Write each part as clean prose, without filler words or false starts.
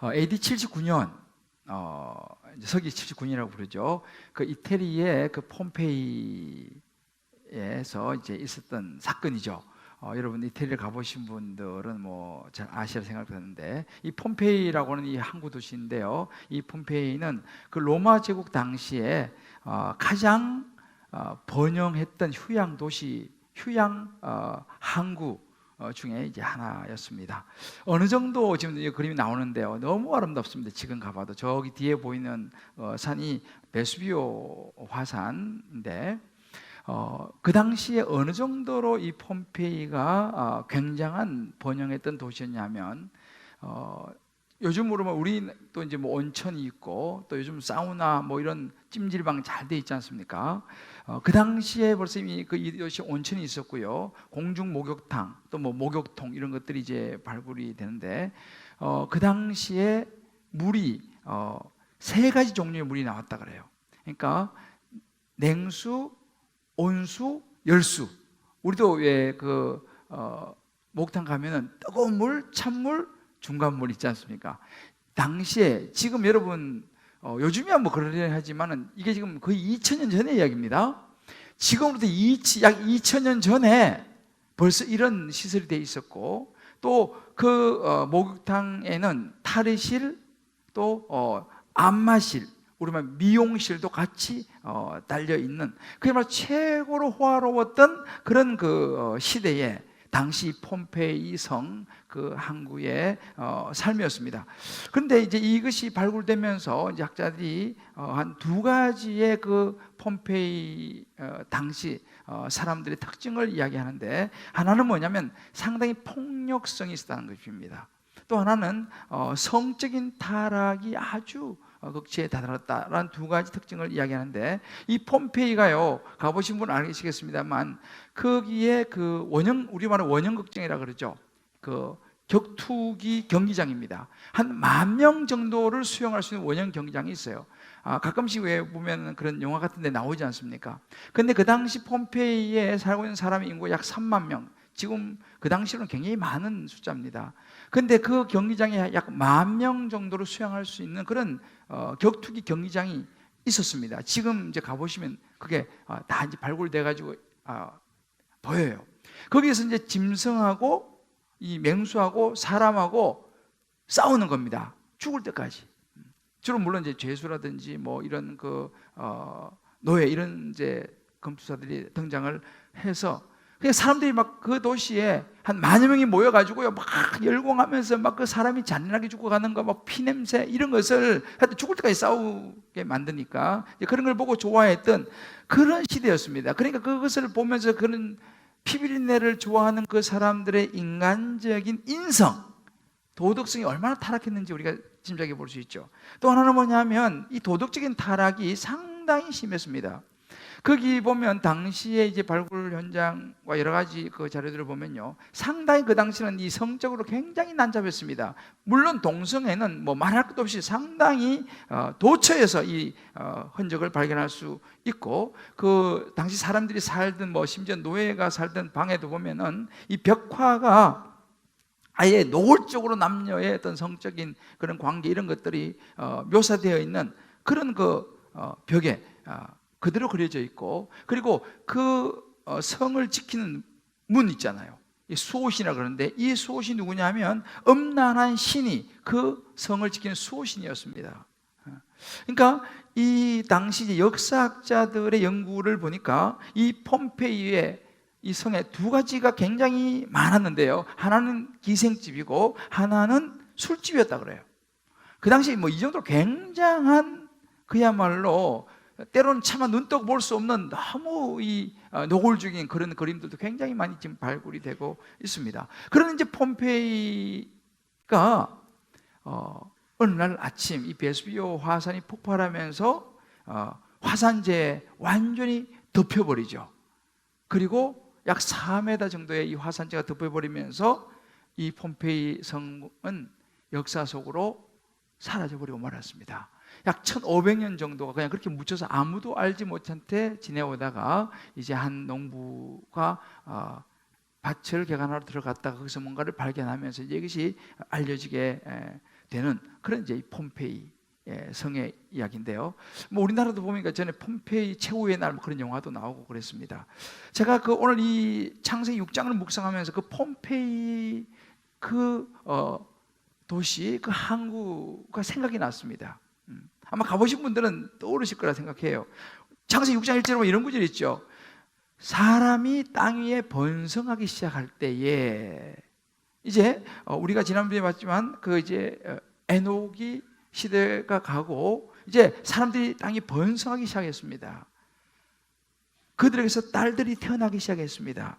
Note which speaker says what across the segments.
Speaker 1: AD 79년, 서기 79년이라고 부르죠. 그 이태리의 그 폼페이에서 이제 있었던 사건이죠. 여러분 이태리를 가보신 분들은 뭐 잘 아시리라 생각하는데, 이 폼페이라고는 이 항구 도시인데요. 이 폼페이는 그 로마 제국 당시에 가장 번영했던 휴양 도시, 휴양 항구 중에 이제 하나였습니다. 어느 정도 지금 이 그림이 나오는데요, 너무 아름답습니다. 지금 가봐도 저기 뒤에 보이는 산이 베수비오 화산인데, 그 당시에 어느 정도로 이 폼페이가 굉장한 번영했던 도시였냐면, 요즘으로 우리 또 이제 뭐 온천이 있고 또 요즘 사우나 뭐 이런 찜질방 잘 돼 있지 않습니까? 그 당시에 벌써 이미 이 도시 온천이 있었고요, 공중 목욕탕 또 뭐 목욕통 이런 것들이 이제 발굴이 되는데, 그 당시에 물이 세 가지 종류의 물이 나왔다 그래요. 그러니까 냉수, 온수, 열수. 우리도 왜 목욕탕 가면은 뜨거운 물, 찬물, 중간물 있지 않습니까? 당시에, 지금 여러분 요즘이야 뭐 그러려 하지만은 이게 지금 거의 2000년 전의 이야기입니다. 지금부터 약 2000년 전에 벌써 이런 시설이 돼 있었고, 또 그 목욕탕에는 탈의실, 또 안마실, 우리말 미용실도 같이 달려 있는, 그야말로 최고로 호화로웠던 그런 그 시대에 당시 폼페이 성 그 항구의 삶이었습니다. 그런데 이제 이것이 발굴되면서 이제 학자들이 한 두 가지의 그 폼페이 당시 사람들의 특징을 이야기하는데, 하나는 뭐냐면 상당히 폭력성이 있었다는 것입니다. 또 하나는 성적인 타락이 아주 극치에 다다랐다라는 두 가지 특징을 이야기하는데, 이 폼페이가요, 가보신 분은 아시겠습니다만 거기에 그 우리말로 원형극장이라 그러죠. 그 격투기 경기장입니다. 한 10,000명 정도를 수용할 수 있는 원형 경기장이 있어요. 가끔씩 왜 보면 그런 영화 같은 데 나오지 않습니까? 근데 그 당시 폼페이에 살고 있는 사람의 인구 약 3만 명. 지금 그 당시로는 굉장히 많은 숫자입니다. 근데 그 경기장에 약 10,000명 정도를 수용할 수 있는 그런 격투기 경기장이 있었습니다. 지금 이제 가보시면 그게 다 이제 발굴돼 가지고 보여요. 거기에서 이제 짐승하고 이 맹수하고 사람하고 싸우는 겁니다. 죽을 때까지. 주로 물론 이제 죄수라든지 뭐 이런 노예 이런 이제 검투사들이 등장을 해서, 그냥 사람들이 막 그 도시에 한 10,000여 명이 모여가지고요, 막 열공하면서 막 그 사람이 잔인하게 죽어가는 거, 막 피냄새 이런 것을 하여튼 죽을 때까지 싸우게 만드니까 그런 걸 보고 좋아했던 그런 시대였습니다. 그러니까 그것을 보면서 그런 피비린내를 좋아하는 그 사람들의 인간적인 인성, 도덕성이 얼마나 타락했는지 우리가 짐작해 볼 수 있죠. 또 하나는 뭐냐면 이 도덕적인 타락이 상당히 심했습니다. 거기 보면 당시에 이제 발굴 현장과 여러 가지 그 자료들을 보면요, 상당히 그 당시는 이 성적으로 굉장히 난잡했습니다. 물론 동성애는 뭐 말할 것도 없이 상당히 도처에서 이 흔적을 발견할 수 있고, 그 당시 사람들이 살던 뭐 심지어 노예가 살던 방에도 보면은 이 벽화가 아예 노골적으로 남녀의 어떤 성적인 그런 관계 이런 것들이 묘사되어 있는 그런 벽에 그대로 그려져 있고, 그리고 그 성을 지키는 문 있잖아요. 수호신이라고 그러는데, 이 수호신이 누구냐면 음란한 신이 그 성을 지키는 수호신이었습니다. 그러니까 이 당시 역사학자들의 연구를 보니까 이 폼페이의 이 성에 두 가지가 굉장히 많았는데요, 하나는 기생집이고 하나는 술집이었다 그래요. 그 당시 뭐 이 정도로 굉장한, 그야말로 때로는 차마 눈떡 볼 수 없는 너무 이 노골적인 그런 그림들도 굉장히 많이 지금 발굴이 되고 있습니다. 그런데 이제 폼페이가 어느 날 아침 이 베수비오 화산이 폭발하면서 화산재에 완전히 덮여버리죠. 그리고 약 4m 정도의 이 화산재가 덮여버리면서 이 폼페이 성은 역사 속으로 사라져버리고 말았습니다. 약 1500년 정도가 그냥 그렇게 묻혀서 아무도 알지 못한 채 지내오다가 이제 한 농부가 밭을 개간하러 들어갔다가 거기서 뭔가를 발견하면서 이제 이것이 알려지게 되는 그런 이제 이 폼페이 성의 이야기인데요. 뭐 우리나라도 보니까 전에 폼페이 최후의 날 뭐 그런 영화도 나오고 그랬습니다. 제가 그 오늘 이 창세기 6장을 묵상하면서 그 폼페이 그 도시, 그 항구가 생각이 났습니다. 아마 가보신 분들은 떠오르실 거라 생각해요. 창세기 6장 1절에 보면 이런 구절이 있죠. 사람이 땅 위에 번성하기 시작할 때에, 이제 우리가 지난번에 봤지만 그 이제 에녹이 시대가 가고 이제 사람들이 땅이 번성하기 시작했습니다. 그들에게서 딸들이 태어나기 시작했습니다.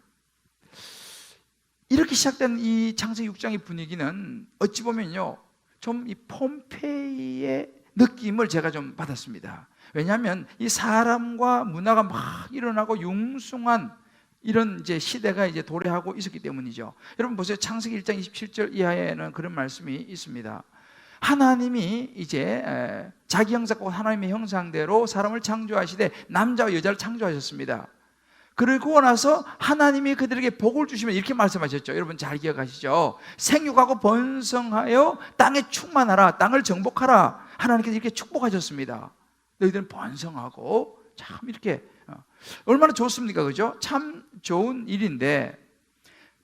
Speaker 1: 이렇게 시작된 이 창세기 6장의 분위기는 어찌 보면요, 좀 이 폼페이의 느낌을 제가 좀 받았습니다. 왜냐하면 이 사람과 문화가 막 일어나고 융숭한 이런 이제 시대가 이제 도래하고 있었기 때문이죠. 여러분 보세요. 창세기 1장 27절 이하에는 그런 말씀이 있습니다. 하나님이 이제 자기 형상과 하나님의 형상대로 사람을 창조하시되 남자와 여자를 창조하셨습니다. 그리고 나서 하나님이 그들에게 복을 주시면 이렇게 말씀하셨죠. 여러분 잘 기억하시죠? 생육하고 번성하여 땅에 충만하라, 땅을 정복하라. 하나님께서 이렇게 축복하셨습니다. 너희들은 번성하고, 참 이렇게 얼마나 좋습니까? 그죠? 참 좋은 일인데,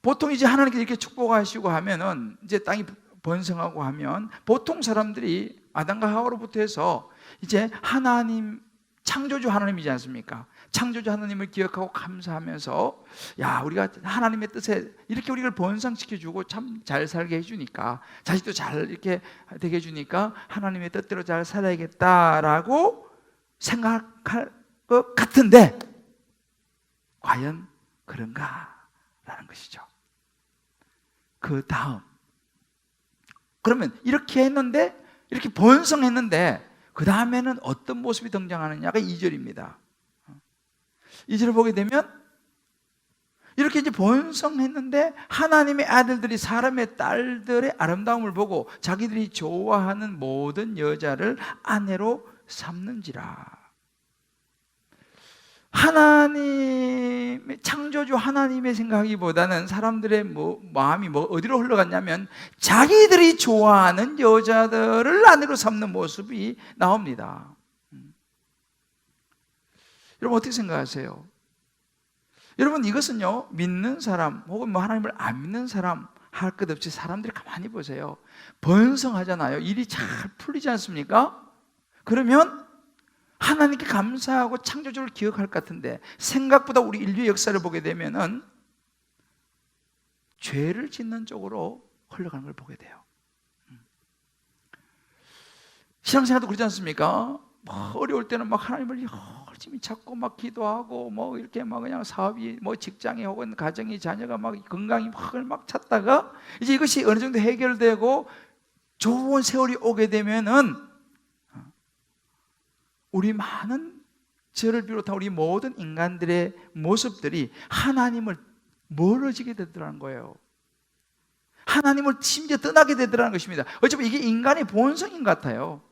Speaker 1: 보통 이제 하나님께서 이렇게 축복하시고 하면은 이제 땅이 번성하고 하면 보통 사람들이 아담과 하와로부터 해서 이제 하나님, 창조주 하나님이지 않습니까? 창조주 하나님을 기억하고 감사하면서, 야, 우리가 하나님의 뜻에 이렇게 우리를 번성시켜주고 참 잘 살게 해주니까, 자식도 잘 이렇게 되게 해주니까 하나님의 뜻대로 잘 살아야겠다라고 생각할 것 같은데, 과연 그런가라는 것이죠. 그 다음, 그러면 이렇게 했는데, 이렇게 번성했는데 그 다음에는 어떤 모습이 등장하느냐가 2절입니다. 2절을 보게 되면 이렇게 이제 번성했는데 하나님의 아들들이 사람의 딸들의 아름다움을 보고 자기들이 좋아하는 모든 여자를 아내로 삼는지라. 하나님, 창조주 하나님의 생각이보다는 사람들의 마음이 어디로 흘러갔냐면 자기들이 좋아하는 여자들을 아내로 삼는 모습이 나옵니다. 여러분 어떻게 생각하세요? 여러분 이것은요, 믿는 사람 혹은 하나님을 안 믿는 사람 할 것 없이 사람들이 가만히 보세요. 번성하잖아요. 일이 잘 풀리지 않습니까? 그러면 하나님께 감사하고 창조주를 기억할 것 같은데, 생각보다 우리 인류의 역사를 보게 되면은 죄를 짓는 쪽으로 흘러가는 걸 보게 돼요. 신앙생활도 그렇지 않습니까? 어려울 때는 막 하나님을 열심히 찾고 막 기도하고 뭐 이렇게 막 그냥 사업이 뭐 직장이 혹은 가정이 자녀가 막 건강이 막 찾다가 이제 이것이 어느 정도 해결되고 좋은 세월이 오게 되면은 우리 많은 저를 비롯한 우리 모든 인간들의 모습들이 하나님을 멀어지게 되더라는 거예요. 하나님을 심지어 떠나게 되더라는 것입니다. 어차피 이게 인간의 본성인 것 같아요.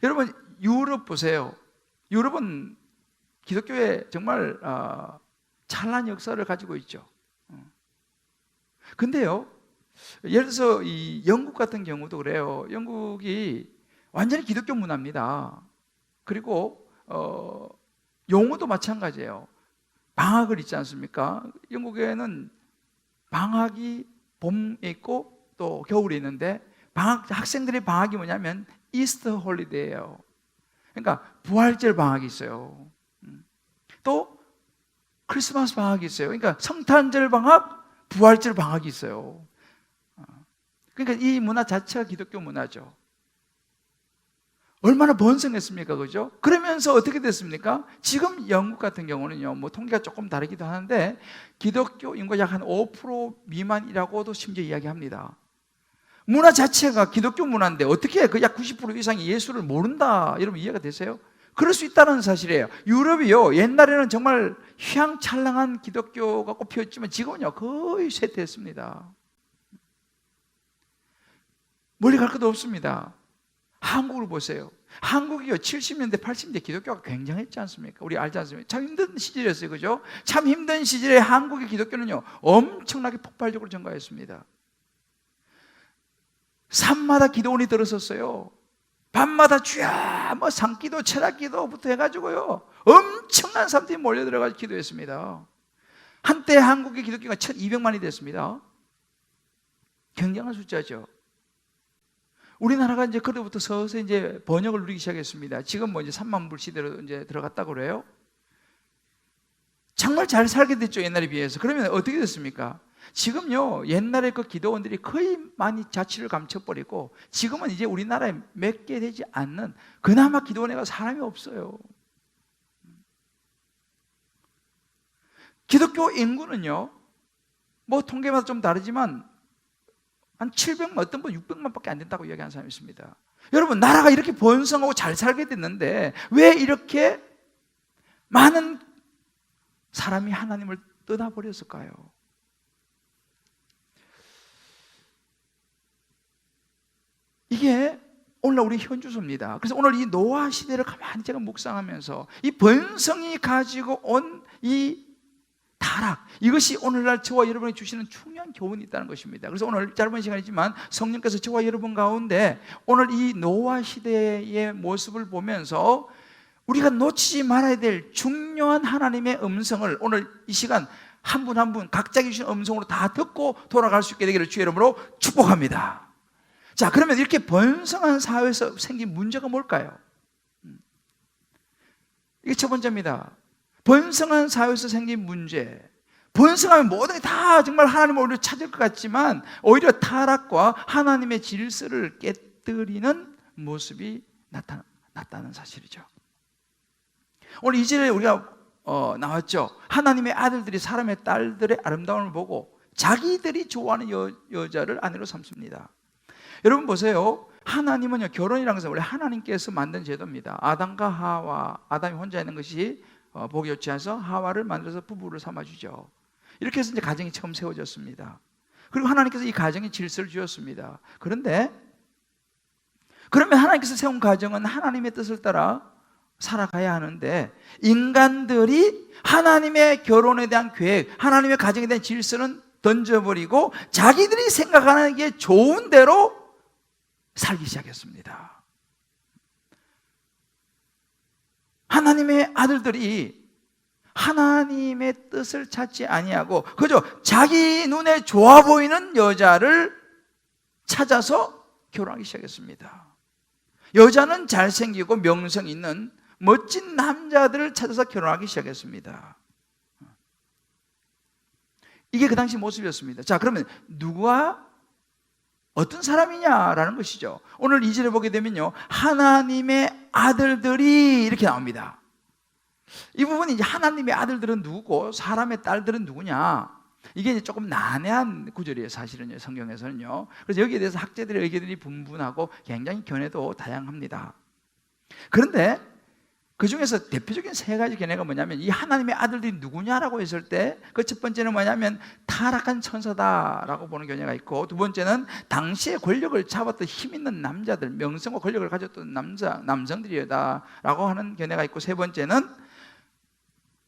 Speaker 1: 여러분 유럽 보세요. 유럽은 기독교에 정말 찬란한 역사를 가지고 있죠. 근데요, 예를 들어서 이 영국 같은 경우도 그래요. 영국이 완전히 기독교 문화입니다. 그리고 용어도 마찬가지예요. 방학을 있지 않습니까? 영국에는 방학이 봄에 있고 또 겨울에 있는데, 학생들의 방학이 뭐냐면 이스터 홀리데이예요. 그러니까 부활절 방학이 있어요. 또 크리스마스 방학이 있어요. 그러니까 성탄절 방학, 부활절 방학이 있어요. 그러니까 이 문화 자체가 기독교 문화죠. 얼마나 번성했습니까? 그죠? 그러면서 어떻게 됐습니까? 지금 영국 같은 경우는요, 뭐 통계가 조금 다르기도 하는데 기독교 인구가 약 한 5% 미만이라고도 심지어 이야기합니다. 문화 자체가 기독교 문화인데 어떻게 그 약 90% 이상이 예수를 모른다, 여러분 이해가 되세요? 그럴 수 있다는 사실이에요. 유럽이요, 옛날에는 정말 휘황찬란한 기독교가 꽃피었지만 지금은요 거의 쇠퇴했습니다. 멀리 갈 것도 없습니다. 한국을 보세요. 한국이요 70년대 80년대 기독교가 굉장했지 않습니까? 우리 알지 않습니까? 참 힘든 시절이었어요. 그죠? 참 힘든 시절에 한국의 기독교는요 엄청나게 폭발적으로 증가했습니다. 산마다 기도원이 들었었어요. 밤마다 주야 뭐 산기도 철학기도부터 해가지고요 엄청난 사람들이 몰려들어가지고 기도했습니다. 한때 한국의 기독교가 1200만이 됐습니다. 굉장한 숫자죠. 우리나라가 이제 그때부터 서서히 이제 번역을 누리기 시작했습니다. 지금 뭐 이제 3만 불 시대로 이제 들어갔다고 그래요. 정말 잘 살게 됐죠, 옛날에 비해서. 그러면 어떻게 됐습니까? 지금요, 옛날에 그 기도원들이 거의 많이 자취를 감춰버리고 지금은 이제 우리나라에 몇 개 되지 않는 그나마 기도원에 가 사람이 없어요. 기독교 인구는요, 뭐 통계마다 좀 다르지만 한 700만, 어떤 분 600만 밖에 안 된다고 이야기하는 사람이 있습니다. 여러분, 나라가 이렇게 번성하고 잘 살게 됐는데 왜 이렇게 많은 사람이 하나님을 떠나버렸을까요? 이게 오늘 우리 현주소입니다. 그래서 오늘 이 노아 시대를 가만히 제가 묵상하면서 이 번성이 가지고 온 이 타락, 이것이 오늘날 저와 여러분이 주시는 중요한 교훈이 있다는 것입니다. 그래서 오늘 짧은 시간이지만 성령께서 저와 여러분 가운데 오늘 이 노아 시대의 모습을 보면서 우리가 놓치지 말아야 될 중요한 하나님의 음성을 오늘 이 시간 한 분 한 분 각자에게 주신 음성으로 다 듣고 돌아갈 수 있게 되기를 주의 이름으로 축복합니다. 자, 그러면 이렇게 번성한 사회에서 생긴 문제가 뭘까요? 이게 첫 번째입니다. 번성한 사회에서 생긴 문제. 번성하면 모든 게 다 정말 하나님을 오히려 찾을 것 같지만 오히려 타락과 하나님의 질서를 깨뜨리는 모습이 나타나는 사실이죠. 오늘 2절에 우리가 나왔죠. 하나님의 아들들이 사람의 딸들의 아름다움을 보고 자기들이 좋아하는 여자를 아내로 삼습니다. 여러분 보세요. 하나님은요, 결혼이라는 것은 원래 하나님께서 만든 제도입니다. 아담과 하와, 아담이 혼자 있는 것이 보기 좋지 않아서 하와를 만들어서 부부를 삼아주죠. 이렇게 해서 이제 가정이 처음 세워졌습니다. 그리고 하나님께서 이 가정에 질서를 주었습니다. 그런데 그러면 하나님께서 세운 가정은 하나님의 뜻을 따라 살아가야 하는데 인간들이 하나님의 결혼에 대한 계획, 하나님의 가정에 대한 질서는 던져버리고 자기들이 생각하는 게 좋은 대로 살기 시작했습니다. 하나님의 아들들이 하나님의 뜻을 찾지 아니하고 그저 자기 눈에 좋아 보이는 여자를 찾아서 결혼하기 시작했습니다. 여자는 잘생기고 명성 있는 멋진 남자들을 찾아서 결혼하기 시작했습니다. 이게 그 당시 모습이었습니다. 자, 그러면 누가 어떤 사람이냐라는 것이죠. 오늘 2절에 보게 되면요, 하나님의 아들들이 이렇게 나옵니다. 이 부분이 이제 하나님의 아들들은 누구고 사람의 딸들은 누구냐, 이게 이제 조금 난해한 구절이에요, 사실은요, 성경에서는요. 그래서 여기에 대해서 학자들의 의견들이 분분하고 굉장히 견해도 다양합니다. 그런데 그 중에서 대표적인 세 가지 견해가 뭐냐면, 이 하나님의 아들들이 누구냐라고 했을 때 그 첫 번째는 뭐냐면 타락한 천사다라고 보는 견해가 있고, 두 번째는 당시에 권력을 잡았던 힘 있는 남자들, 명성과 권력을 가졌던 남성들이다라고 하는 견해가 있고, 세 번째는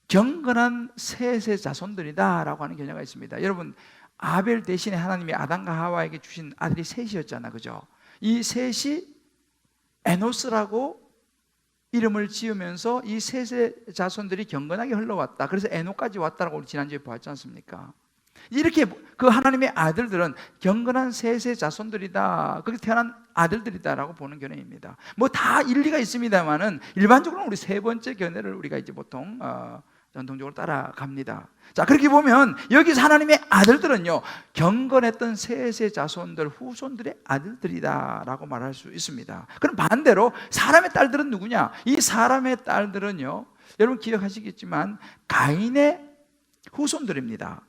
Speaker 1: 경건한 셋의 자손들이다라고 하는 견해가 있습니다. 여러분, 아벨 대신에 하나님이 아담과 하와에게 주신 아들이 셋이었잖아, 그죠? 이 셋이 에노스라고 이름을 지으면서 이 셋의 자손들이 경건하게 흘러왔다. 그래서 에녹까지 왔다라고 우리 지난주에 보았지 않습니까? 이렇게 그 하나님의 아들들은 경건한 셋의 자손들이다, 거기서 태어난 아들들이다라고 보는 견해입니다. 뭐 다 일리가 있습니다만은 일반적으로 우리 세 번째 견해를 우리가 이제 보통 전통적으로 따라갑니다. 자, 그렇게 보면 여기서 하나님의 아들들은요, 경건했던 셋의 자손들, 후손들의 아들들이다라고 말할 수 있습니다. 그럼 반대로 사람의 딸들은 누구냐? 이 사람의 딸들은요, 여러분 기억하시겠지만 가인의 후손들입니다.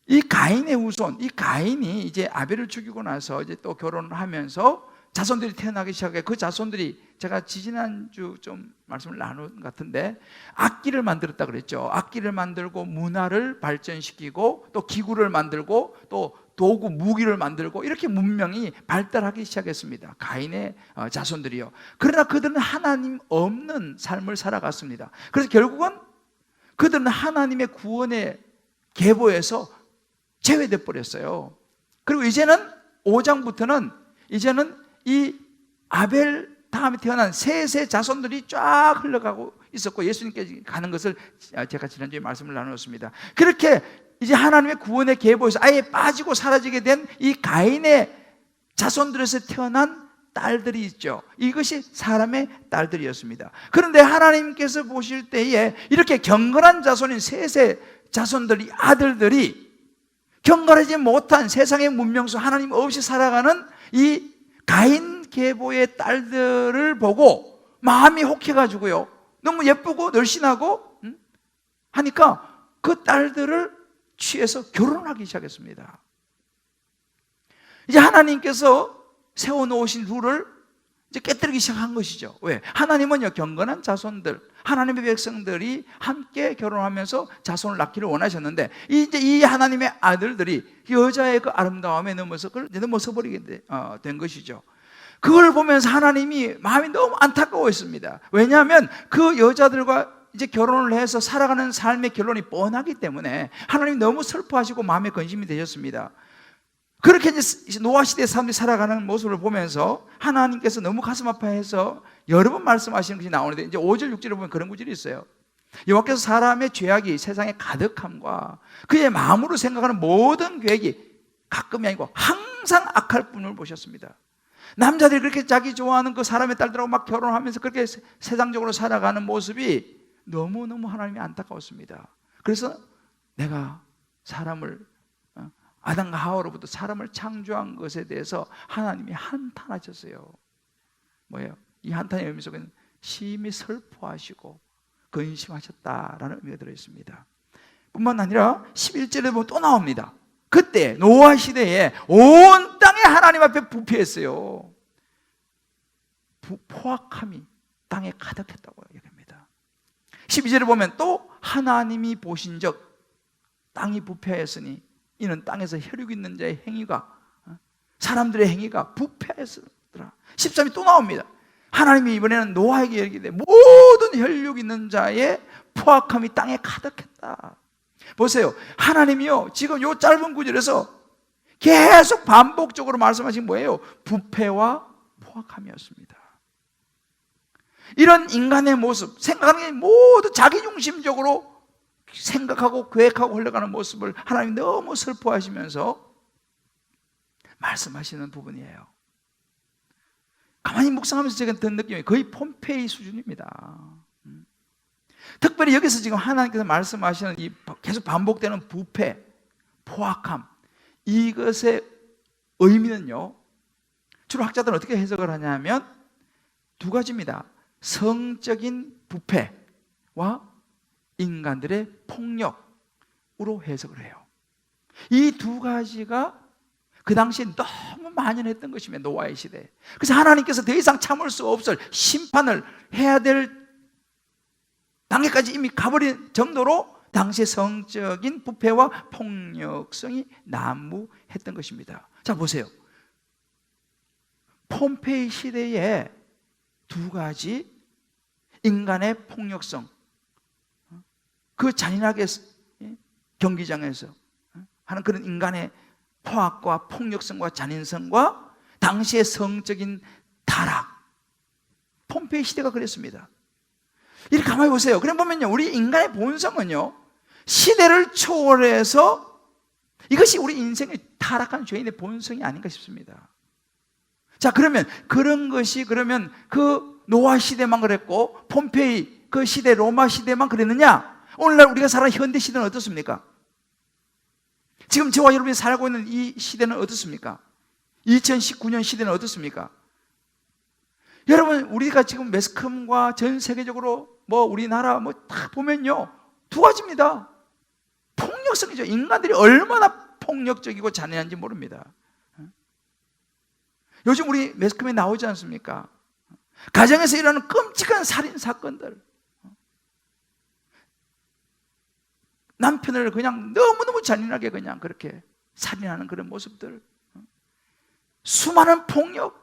Speaker 1: 이 가인의 후손, 이 가인이 이제 아벨을 죽이고 나서 이제 또 결혼을 하면서 자손들이 태어나기 시작해. 그 자손들이 제가 지지난주 좀 말씀을 나눈 것 같은데 악기를 만들었다 그랬죠. 악기를 만들고 문화를 발전시키고 또 기구를 만들고 또 도구, 무기를 만들고 이렇게 문명이 발달하기 시작했습니다. 가인의 자손들이요. 그러나 그들은 하나님 없는 삶을 살아갔습니다. 그래서 결국은 그들은 하나님의 구원의 계보에서 제외돼 버렸어요. 그리고 이제는 5장부터는 이제는 이 아벨 다음에 태어난 셋의 자손들이 쫙 흘러가고 있었고 예수님께 가는 것을 제가 지난주에 말씀을 나누었습니다. 그렇게 이제 하나님의 구원의 계보에서 아예 빠지고 사라지게 된 이 가인의 자손들에서 태어난 딸들이 있죠. 이것이 사람의 딸들이었습니다. 그런데 하나님께서 보실 때에 이렇게 경건한 자손인 셋의 자손들이, 아들들이 경건하지 못한 세상의 문명수 하나님 없이 살아가는 이 가인 계보의 딸들을 보고 마음이 혹해가지고요, 너무 예쁘고 늘씬하고 하니까 그 딸들을 취해서 결혼하기 시작했습니다. 이제 하나님께서 세워놓으신 룰을 이제 깨뜨리기 시작한 것이죠. 왜? 하나님은요, 경건한 자손들, 하나님의 백성들이 함께 결혼하면서 자손을 낳기를 원하셨는데, 이제 이 하나님의 아들들이 여자의 그 아름다움에 넘어서버리게 된 것이죠. 그걸 보면서 하나님이 마음이 너무 안타까워했습니다. 왜냐하면 그 여자들과 이제 결혼을 해서 살아가는 삶의 결론이 뻔하기 때문에 하나님이 너무 슬퍼하시고 마음에 근심이 되셨습니다. 그렇게 이제 노아 시대의 사람들이 살아가는 모습을 보면서 하나님께서 너무 가슴 아파해서 여러 번 말씀하시는 것이 나오는데, 이제 5절 6절에 보면 그런 구절이 있어요. 여호와께서 사람의 죄악이 세상에 가득함과 그의 마음으로 생각하는 모든 계획이 가끔이 아니고 항상 악할 뿐을 보셨습니다. 남자들이 그렇게 자기 좋아하는 그 사람의 딸들하고 막 결혼하면서 그렇게 세상적으로 살아가는 모습이 너무너무 하나님이 안타까웠습니다. 그래서 내가 사람을, 아담과 하와로부터 사람을 창조한 것에 대해서 하나님이 한탄하셨어요. 뭐예요? 이 한탄의 의미 속에는 심히 슬퍼하시고 근심하셨다라는 의미가 들어있습니다. 뿐만 아니라 11절에 보면 또 나옵니다. 그때 노아 시대에 온 땅이 하나님 앞에 부패했어요. 포악함이 땅에 가득했다고 얘기합니다. 12절에 보면 또 하나님이 보신 적 땅이 부패하였으니 이는 땅에서 혈육 있는 자의 행위가, 사람들의 행위가 부패했더라. 13이 또 나옵니다. 하나님이 이번에는 노아에게 얘기해 모든 혈육 있는 자의 포악함이 땅에 가득했다. 보세요, 하나님이요 지금 요 짧은 구절에서 계속 반복적으로 말씀하신 뭐예요? 부패와 포악함이었습니다. 이런 인간의 모습, 생각하는 게 모두 자기중심적으로 생각하고 계획하고 흘러가는 모습을 하나님이 너무 슬퍼하시면서 말씀하시는 부분이에요. 가만히 묵상하면서 제가 든 느낌이 거의 폼페이 수준입니다. 특별히 여기서 지금 하나님께서 말씀하시는 이 계속 반복되는 부패, 포악함, 이것의 의미는요, 주로 학자들은 어떻게 해석을 하냐면 두 가지입니다. 성적인 부패와 인간들의 폭력으로 해석을 해요. 이 두 가지가 그 당시에 너무 만연했던 것이며, 노아의 시대에. 그래서 하나님께서 더 이상 참을 수 없을 심판을 해야 될 단계까지 이미 가버린 정도로 당시의 성적인 부패와 폭력성이 난무했던 것입니다. 자, 보세요. 폼페이 시대에 두 가지 인간의 폭력성, 그 잔인하게 경기장에서 하는 그런 인간의 포악과 폭력성과 잔인성과 당시의 성적인 타락, 폼페이 시대가 그랬습니다. 이렇게 가만히 보세요. 그럼 보면요, 우리 인간의 본성은요, 시대를 초월해서 이것이 우리 인생의 타락한 죄인의 본성이 아닌가 싶습니다. 자, 그러면 그런 것이 그러면 그 노아 시대만 그랬고 폼페이 그 시대 로마 시대만 그랬느냐? 오늘날 우리가 살아가는 현대 시대는 어떻습니까? 지금 저와 여러분이 살고 있는 이 시대는 어떻습니까? 2019년 시대는 어떻습니까? 여러분, 우리가 지금 매스컴과 전 세계적으로 뭐 우리나라 뭐 다 보면요, 두 가지입니다. 폭력성이죠. 인간들이 얼마나 폭력적이고 잔인한지 모릅니다. 요즘 우리 매스컴에 나오지 않습니까? 가정에서 일어나는 끔찍한 살인 사건들, 남편을 그냥 너무너무 잔인하게 그냥 그렇게 살인하는 그런 모습들, 수많은 폭력,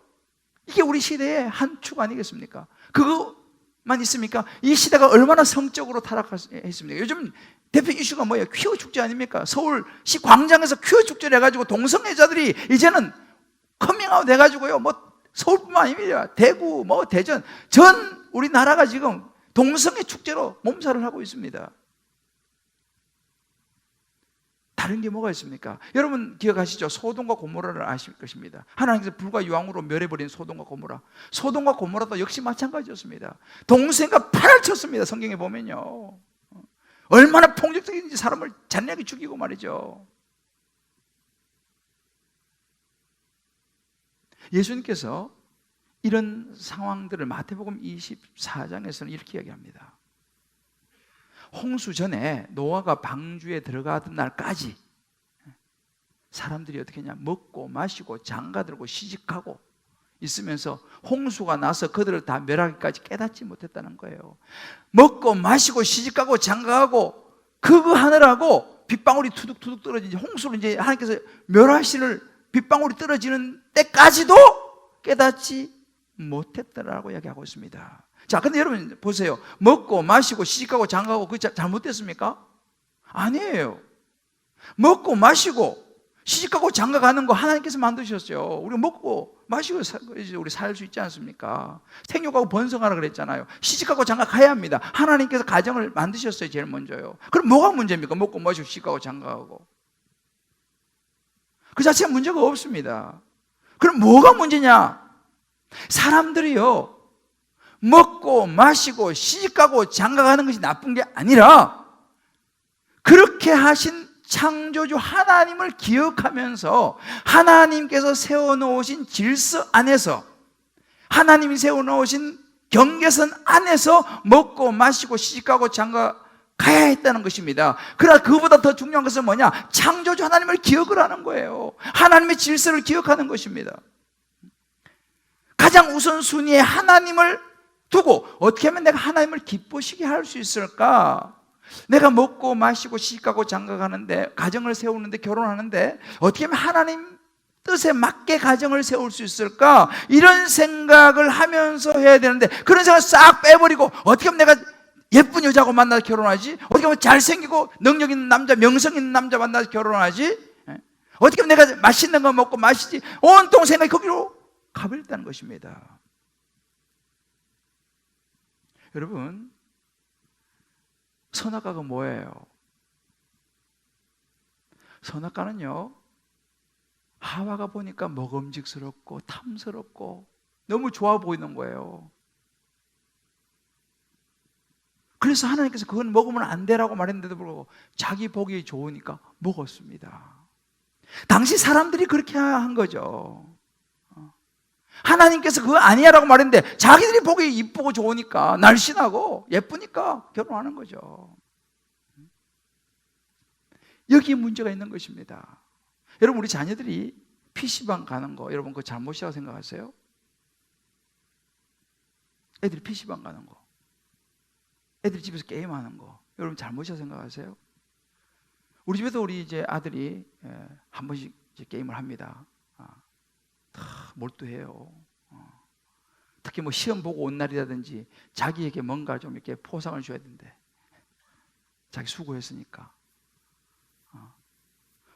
Speaker 1: 이게 우리 시대의 한 축 아니겠습니까? 그것만 있습니까? 이 시대가 얼마나 성적으로 타락했습니까? 요즘 대표 이슈가 뭐예요? 퀴어 축제 아닙니까? 서울시 광장에서 퀴어 축제를 해가지고 동성애자들이 이제는 커밍아웃 해가지고요, 뭐 서울뿐만 아니라 대구, 뭐 대전, 전 우리나라가 지금 동성애 축제로 몸살을 하고 있습니다. 다른 게 뭐가 있습니까? 여러분 기억하시죠? 소돔과 고모라를 아실 것입니다. 하나님께서 불과 유황으로 멸해버린 소돔과 고모라. 소돔과 고모라도 역시 마찬가지였습니다. 동생과 팔을 쳤습니다. 성경에 보면요, 얼마나 폭력적인지 사람을 잔인하게 죽이고 말이죠. 예수님께서 이런 상황들을 마태복음 24장에서는 이렇게 이야기합니다. 홍수 전에 노아가 방주에 들어가던 날까지 사람들이 어떻게 했냐, 먹고 마시고 장가들고 시집가고 있으면서 홍수가 나서 그들을 다 멸하기까지 깨닫지 못했다는 거예요. 먹고 마시고 시집가고 장가가고 그거 하느라고 빗방울이 투둑투둑 떨어지지, 홍수를 이제 하나님께서 멸하시는 빗방울이 떨어지는 때까지도 깨닫지 못했다라고 이야기하고 있습니다. 자, 근데 여러분 보세요. 먹고 마시고 시집가고 장가가고 그게 잘못됐습니까? 아니에요. 먹고 마시고 시집가고 장가가는 거 하나님께서 만드셨어요. 우리가 먹고 마시고 우리 살 수 있지 않습니까? 생육하고 번성하라 그랬잖아요. 시집가고 장가가야 합니다. 하나님께서 가정을 만드셨어요. 제일 먼저요. 그럼 뭐가 문제입니까? 먹고 마시고 시집가고 장가가고 그 자체가 문제가 없습니다. 그럼 뭐가 문제냐? 사람들이요, 먹고 마시고 시집가고 장가가는 것이 나쁜 게 아니라 그렇게 하신 창조주 하나님을 기억하면서 하나님께서 세워놓으신 질서 안에서, 하나님이 세워놓으신 경계선 안에서 먹고 마시고 시집가고 장가가야 했다는 것입니다. 그러나 그보다 더 중요한 것은 뭐냐? 창조주 하나님을 기억을 하는 거예요. 하나님의 질서를 기억하는 것입니다. 가장 우선순위에 하나님을 두고 어떻게 하면 내가 하나님을 기쁘시게 할 수 있을까? 내가 먹고 마시고 시집가고 장가가는데, 가정을 세우는데, 결혼하는데 어떻게 하면 하나님 뜻에 맞게 가정을 세울 수 있을까? 이런 생각을 하면서 해야 되는데 그런 생각을 싹 빼버리고 어떻게 하면 내가 예쁜 여자하고 만나서 결혼하지? 어떻게 하면 잘생기고 능력 있는 남자, 명성 있는 남자 만나서 결혼하지? 어떻게 하면 내가 맛있는 거 먹고 마시지? 온통 생각이 거기로 가버렸다는 것입니다. 여러분, 선악과가 뭐예요? 선악과는요, 하와가 보니까 먹음직스럽고 탐스럽고 너무 좋아 보이는 거예요. 그래서 하나님께서 그건 먹으면 안 되라고 말했는데도 불구하고 자기 보기 좋으니까 먹었습니다. 당시 사람들이 그렇게 한 거죠. 하나님께서 그거 아니야라고 말했는데 자기들이 보기 이쁘고 좋으니까, 날씬하고 예쁘니까 결혼하는 거죠. 여기에 문제가 있는 것입니다. 여러분, 우리 자녀들이 PC방 가는 거, 여러분 그거 잘못이라고 생각하세요? 애들이 PC방 가는 거, 애들이 집에서 게임하는 거, 여러분 잘못이라고 생각하세요? 우리 집에도 우리 이제 아들이 한 번씩 이제 게임을 합니다. 다 몰두해요. 특히 뭐 시험 보고 온 날이라든지 자기에게 뭔가 좀 이렇게 포상을 줘야 된대. 자기 수고했으니까.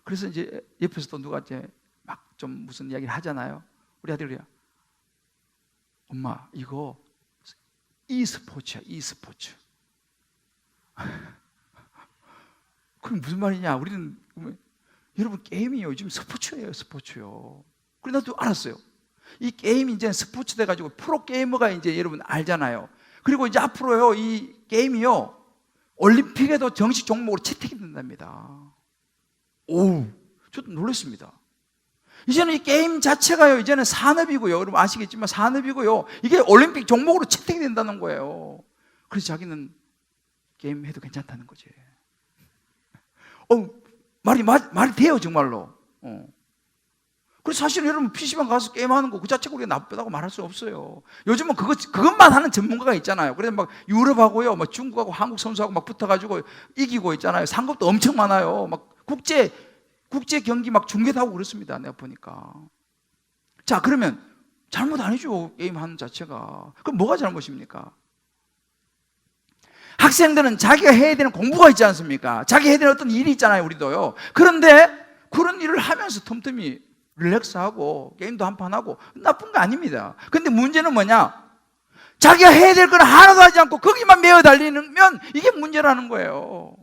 Speaker 1: 그래서 이제 옆에서 또 누가 이제 막 좀 무슨 이야기를 하잖아요. 우리 아들이, 엄마 이거 e스포츠야, e스포츠. 그게 무슨 말이냐? 우리는, 여러분 게임이 요즘 스포츠예요, 스포츠요. 그래 나도 알았어요. 이 게임이 이제 스포츠 돼가지고 프로게이머가 이제 여러분 알잖아요. 그리고 이제 앞으로요, 이 게임이요, 올림픽에도 정식 종목으로 채택이 된답니다. 오우, 저도 놀랐습니다. 이제는 이 게임 자체가요, 이제는 산업이고요. 여러분 아시겠지만 산업이고요. 이게 올림픽 종목으로 채택이 된다는 거예요. 그래서 자기는 게임 해도 괜찮다는 거지. 말이 돼요, 정말로. 그래서 사실 여러분 PC방 가서 게임하는 거 그 자체가 우리가 나쁘다고 말할 수 없어요. 요즘은 그것만 하는 전문가가 있잖아요. 그래서 막 유럽하고요, 막 중국하고 한국 선수하고 막 붙어가지고 이기고 있잖아요. 상급도 엄청 많아요. 막 국제 경기 막 중계도 하고 그렇습니다. 내가 보니까. 자, 그러면 잘못 아니죠, 게임하는 자체가. 그럼 뭐가 잘못입니까? 학생들은 자기가 해야 되는 공부가 있지 않습니까? 자기 해야 되는 어떤 일이 있잖아요, 우리도요. 그런데 그런 일을 하면서 틈틈이 릴렉스하고 게임도 한판 하고 나쁜 거 아닙니다. 근데 문제는 뭐냐? 자기가 해야 될 건 하나도 하지 않고 거기만 매어 달리면 이게 문제라는 거예요.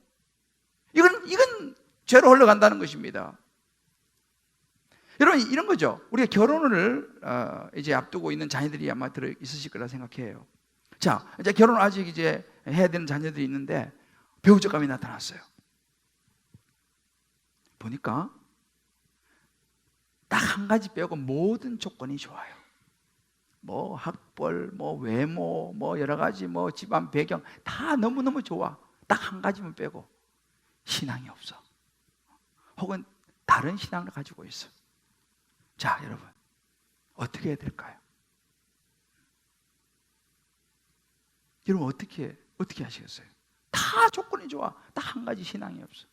Speaker 1: 이건 죄로 흘러간다는 것입니다. 여러분, 이런 거죠. 우리가 결혼을 이제 앞두고 있는 자녀들이 아마 들어 있으실 거라 생각해요. 자, 이제 결혼 아직 이제 해야 되는 자녀들이 있는데 배우자감이 나타났어요. 보니까 딱 한 가지 빼고 모든 조건이 좋아요. 뭐 학벌, 뭐 외모, 뭐 여러 가지 뭐 집안 배경 다 너무너무 좋아. 딱 한 가지만 빼고 신앙이 없어. 혹은 다른 신앙을 가지고 있어. 자, 여러분, 어떻게 해야 될까요? 여러분, 어떻게 하시겠어요? 다 조건이 좋아. 딱 한 가지 신앙이 없어.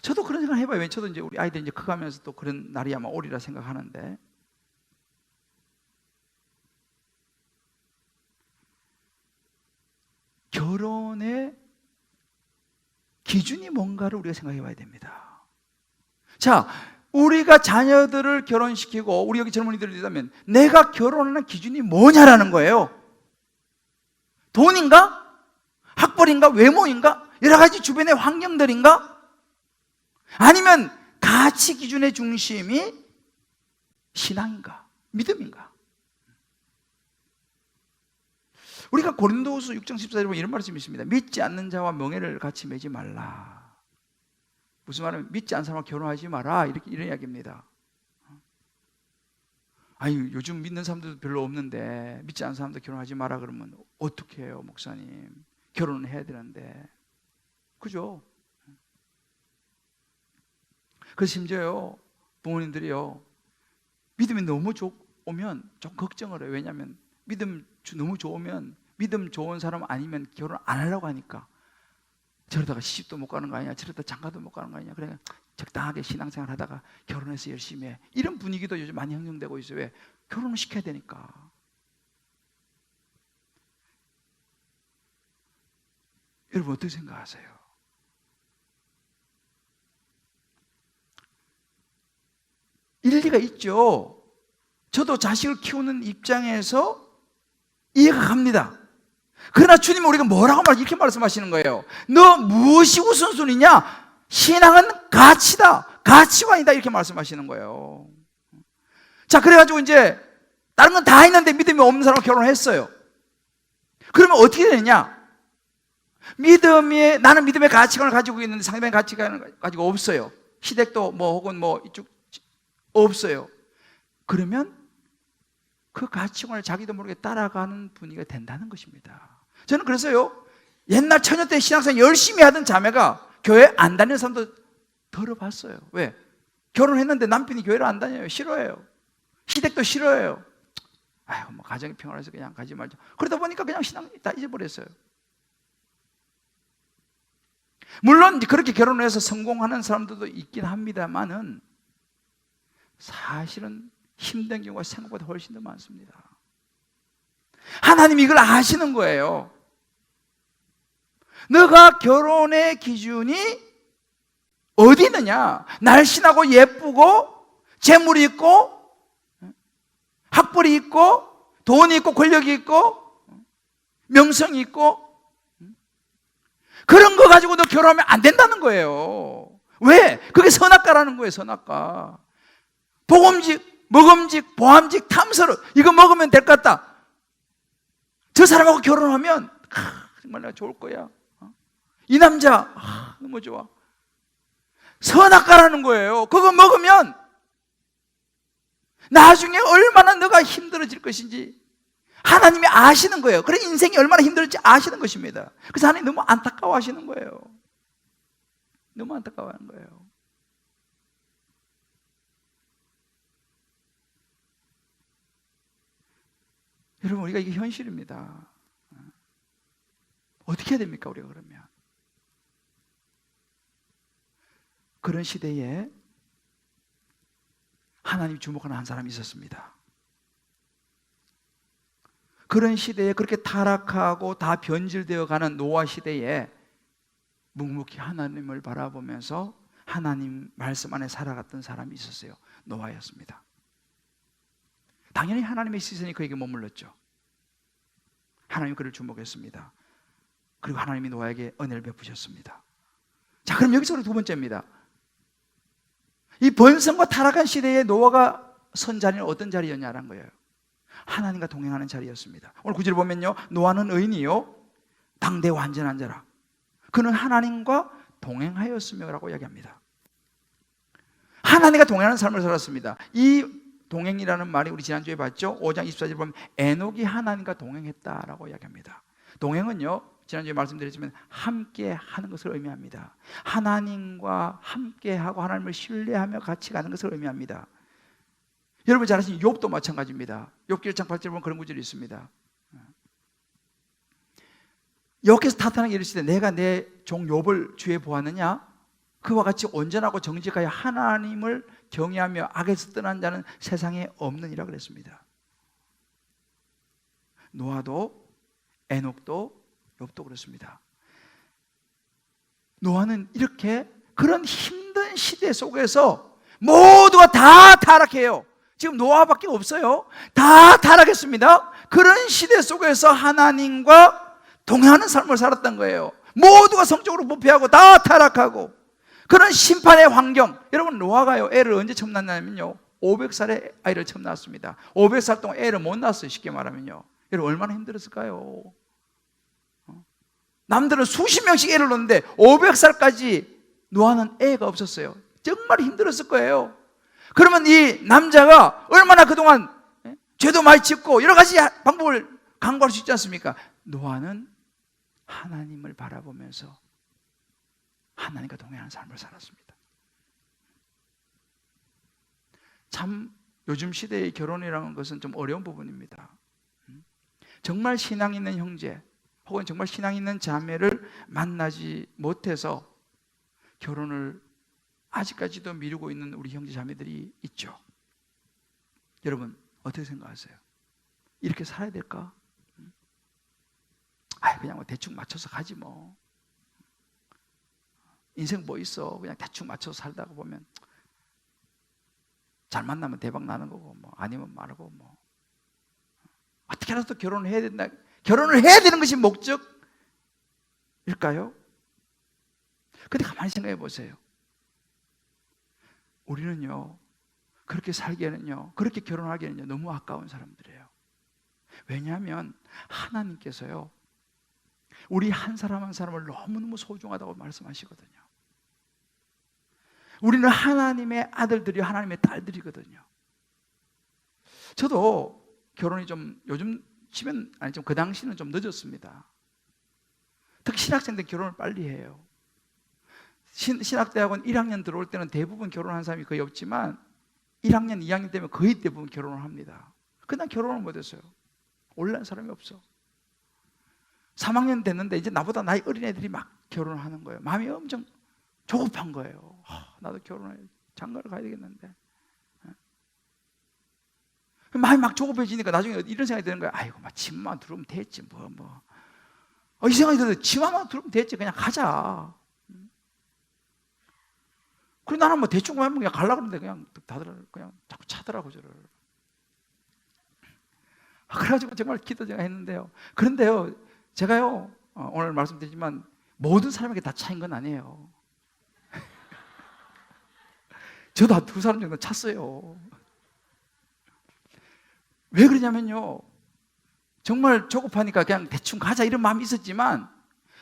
Speaker 1: 저도 그런 생각 해봐요. 저도 이제 우리 아이들 이제 커가면서 또 그런 날이 아마 오리라 생각하는데, 결혼의 기준이 뭔가를 우리가 생각해 봐야 됩니다. 자, 우리가 자녀들을 결혼시키고 우리 여기 젊은이들이 있다면 내가 결혼하는 기준이 뭐냐라는 거예요. 돈인가? 학벌인가? 외모인가? 여러 가지 주변의 환경들인가? 아니면 가치 기준의 중심이 신앙인가? 믿음인가? 우리가 고린도후서 6장 14절에 보면 이런 말씀이 있습니다. 믿지 않는 자와 명예를 같이 매지 말라. 무슨 말이냐면 믿지 않는 사람과 결혼하지 마라, 이런 이야기입니다. 아니, 요즘 믿는 사람들도 별로 없는데 믿지 않는 사람도 결혼하지 마라 그러면 어떻게 해요, 목사님? 결혼을 해야 되는데. 그죠? 그래서 심지어요, 부모님들이요, 믿음이 너무 오면 좀 걱정을 해요. 왜냐하면 믿음 너무 좋으면, 믿음 좋은 사람 아니면 결혼 안 하려고 하니까 저러다가 시집도 못 가는 거 아니냐, 저러다 장가도 못 가는 거 아니냐, 그래 적당하게 신앙생활 하다가 결혼해서 열심히 해, 이런 분위기도 요즘 많이 형성되고 있어요. 왜? 결혼을 시켜야 되니까. 여러분, 어떻게 생각하세요? 일리가 있죠. 저도 자식을 키우는 입장에서 이해가 갑니다. 그러나 주님은 우리가 뭐라고 이렇게 말씀하시는 거예요. 너 무엇이 우선순위냐? 신앙은 가치다, 가치관이다, 이렇게 말씀하시는 거예요. 자, 그래가지고 이제 다른 건 다 있는데 믿음이 없는 사람과 결혼했어요. 그러면 어떻게 되느냐? 나는 믿음의 가치관을 가지고 있는데 상대방의 가치관을 가지고 없어요. 시댁도 뭐 혹은 뭐 이쪽 없어요. 그러면 그 가치관을 자기도 모르게 따라가는 분위기가 된다는 것입니다. 저는 그래서요, 옛날 처녀 때 신앙생활 열심히 하던 자매가 교회 안 다니는 사람도 들어봤어요. 왜? 결혼했는데 남편이 교회를 안 다녀요. 싫어해요. 시댁도 싫어해요. 아유, 뭐 가정이 평안해서 그냥 가지 말자. 그러다 보니까 그냥 신앙 다 잊어버렸어요. 물론 그렇게 결혼을 해서 성공하는 사람들도 있긴 합니다만은 사실은 힘든 경우가 생각보다 훨씬 더 많습니다. 하나님이 이걸 아시는 거예요. 너가 결혼의 기준이 어디 있느냐? 날씬하고 예쁘고 재물이 있고 학벌이 있고 돈이 있고 권력이 있고 명성이 있고 그런 거 가지고 너 결혼하면 안 된다는 거예요. 왜? 그게 선악과라는 거예요. 선악과. 복음직, 먹음직, 보암직, 탐스러 이거 먹으면 될 것 같다. 저 사람하고 결혼하면 정말 내가 좋을 거야. 이 남자 너무 좋아. 선악과라는 거예요. 그거 먹으면 나중에 얼마나 너가 힘들어질 것인지 하나님이 아시는 거예요. 그래 인생이 얼마나 힘들지 아시는 것입니다. 그래서 하나님 너무 안타까워하시는 거예요. 너무 안타까워하는 거예요. 여러분, 우리가 이게 현실입니다. 어떻게 해야 됩니까, 우리가 그러면? 그런 시대에 하나님이 주목하는 한 사람이 있었습니다. 그런 시대에 그렇게 타락하고 다 변질되어 가는 노아 시대에 묵묵히 하나님을 바라보면서 하나님 말씀 안에 살아갔던 사람이 있었어요. 노아였습니다. 당연히 하나님의 시선이 그에게 머물렀죠. 하나님이 그를 주목했습니다. 그리고 하나님이 노아에게 은혜를 베푸셨습니다. 자, 그럼 여기서 두 번째입니다. 이 번성과 타락한 시대에 노아가 선 자리는 어떤 자리였냐는 거예요. 하나님과 동행하는 자리였습니다. 오늘 구절을 보면요, 노아는 의인이요 당대 완전한 자라. 그는 하나님과 동행하였으며 라고 이야기합니다. 하나님과 동행하는 삶을 살았습니다. 이 동행이라는 말이 우리 지난주에 봤죠? 5장 24절 보면 에녹이 하나님과 동행했다라고 이야기합니다. 동행은요, 지난주에 말씀드렸지만 함께 하는 것을 의미합니다. 하나님과 함께하고 하나님을 신뢰하며 같이 가는 것을 의미합니다. 여러분 잘 아시는 욥도 마찬가지입니다. 욥기 1장 8절 보면 그런 구절이 있습니다. 여기서 타탄하게 이르시되 내가 내 종 욥을 주에 보았느냐? 그와 같이 온전하고 정직하여 하나님을 경외하며 악에서 떠난 자는 세상에 없느니라 그랬습니다. 노아도 에녹도 욥도 그렇습니다. 노아는 이렇게 그런 힘든 시대 속에서 모두가 다 타락해요. 지금 노아밖에 없어요. 다 타락했습니다. 그런 시대 속에서 하나님과 동행하는 삶을 살았던 거예요. 모두가 성적으로 부패하고 다 타락하고 그런 심판의 환경. 여러분 노아가요 애를 언제 처음 낳냐면요 500살에 아이를 처음 낳았습니다. 500살 동안 애를 못 낳았어요. 쉽게 말하면요. 여러분 얼마나 힘들었을까요? 남들은 수십 명씩 애를 낳는데 500살까지 노아는 애가 없었어요. 정말 힘들었을 거예요. 그러면 이 남자가 얼마나 그동안 죄도 많이 짓고 여러 가지 방법을 강구할 수 있지 않습니까? 노아는 하나님을 바라보면서 하나님과 동행하는 삶을 살았습니다. 참 요즘 시대의 결혼이라는 것은 좀 어려운 부분입니다. 정말 신앙 있는 형제 혹은 정말 신앙 있는 자매를 만나지 못해서 결혼을 아직까지도 미루고 있는 우리 형제 자매들이 있죠. 여러분 어떻게 생각하세요? 이렇게 살아야 될까? 그냥 뭐 대충 맞춰서 가지 뭐. 인생 뭐 있어? 그냥 대충 맞춰서 살다가 보면 잘 만나면 대박 나는 거고 뭐 아니면 말고 뭐 어떻게라도 결혼을 해야 된다. 결혼을 해야 되는 것이 목적일까요? 근데 가만히 생각해 보세요. 우리는요 그렇게 살기에는요 그렇게 결혼하기에는요 너무 아까운 사람들이에요. 왜냐하면 하나님께서요 우리 한 사람 한 사람을 너무너무 소중하다고 말씀하시거든요. 우리는 하나님의 아들들이 하나님의 딸들이거든요. 저도 결혼이 좀 요즘 치면 아니 좀 그 당시는 좀 늦었습니다. 특히 신학생 때 결혼을 빨리 해요. 신학대학원 1학년 들어올 때는 대부분 결혼한 사람이 거의 없지만 1학년, 2학년 되면 거의 대부분 결혼을 합니다. 근데 난 결혼을 못했어요. 올라온 사람이 없어. 3학년 됐는데 이제 나보다 나이 어린 애들이 막 결혼을 하는 거예요. 마음이 엄청 조급한 거예요. 나도 결혼해 장가를 가야 되겠는데. 마음이 막 조급해지니까 나중에 이런 생각이 드는 거예요. 아이고 막 집만 들어오면 됐지 뭐. 이 생각이 들어요. 집만 들어오면 됐지 그냥 가자. 그리고 나는 뭐 대충 하면 그냥 가려고 그러는데 그냥 다들 그냥 자꾸 차더라고 저를. 그래가지고 정말 기도 제가 했는데요. 그런데요 제가요 오늘 말씀드리지만 모든 사람에게 다 차인 건 아니에요. 저도 한 2사람 정도 찼어요. 왜 그러냐면요 정말 조급하니까 그냥 대충 가자 이런 마음이 있었지만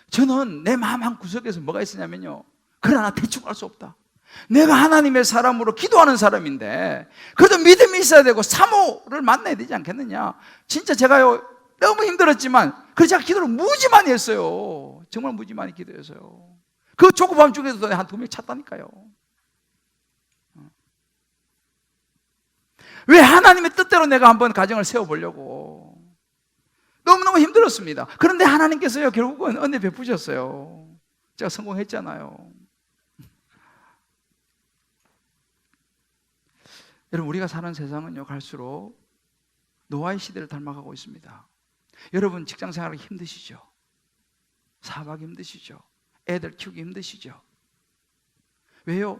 Speaker 1: 저는 내 마음 한 구석에서 뭐가 있었냐면요 그러나 대충 갈 수 없다. 내가 하나님의 사람으로 기도하는 사람인데 그래도 믿음이 있어야 되고 사모를 만나야 되지 않겠느냐. 진짜 제가요 너무 힘들었지만 그래서 제가 기도를 무지 많이 했어요. 정말 무지 많이 기도했어요. 그 조급함 중에서도 한 2명 찾다니까요. 왜 하나님의 뜻대로 내가 한번 가정을 세워보려고. 너무너무 힘들었습니다. 그런데 하나님께서요 결국은 은혜 베푸셨어요. 제가 성공했잖아요. 여러분 우리가 사는 세상은요 갈수록 노아의 시대를 닮아가고 있습니다. 여러분 직장 생활하기 힘드시죠? 사업하기 힘드시죠? 애들 키우기 힘드시죠? 왜요?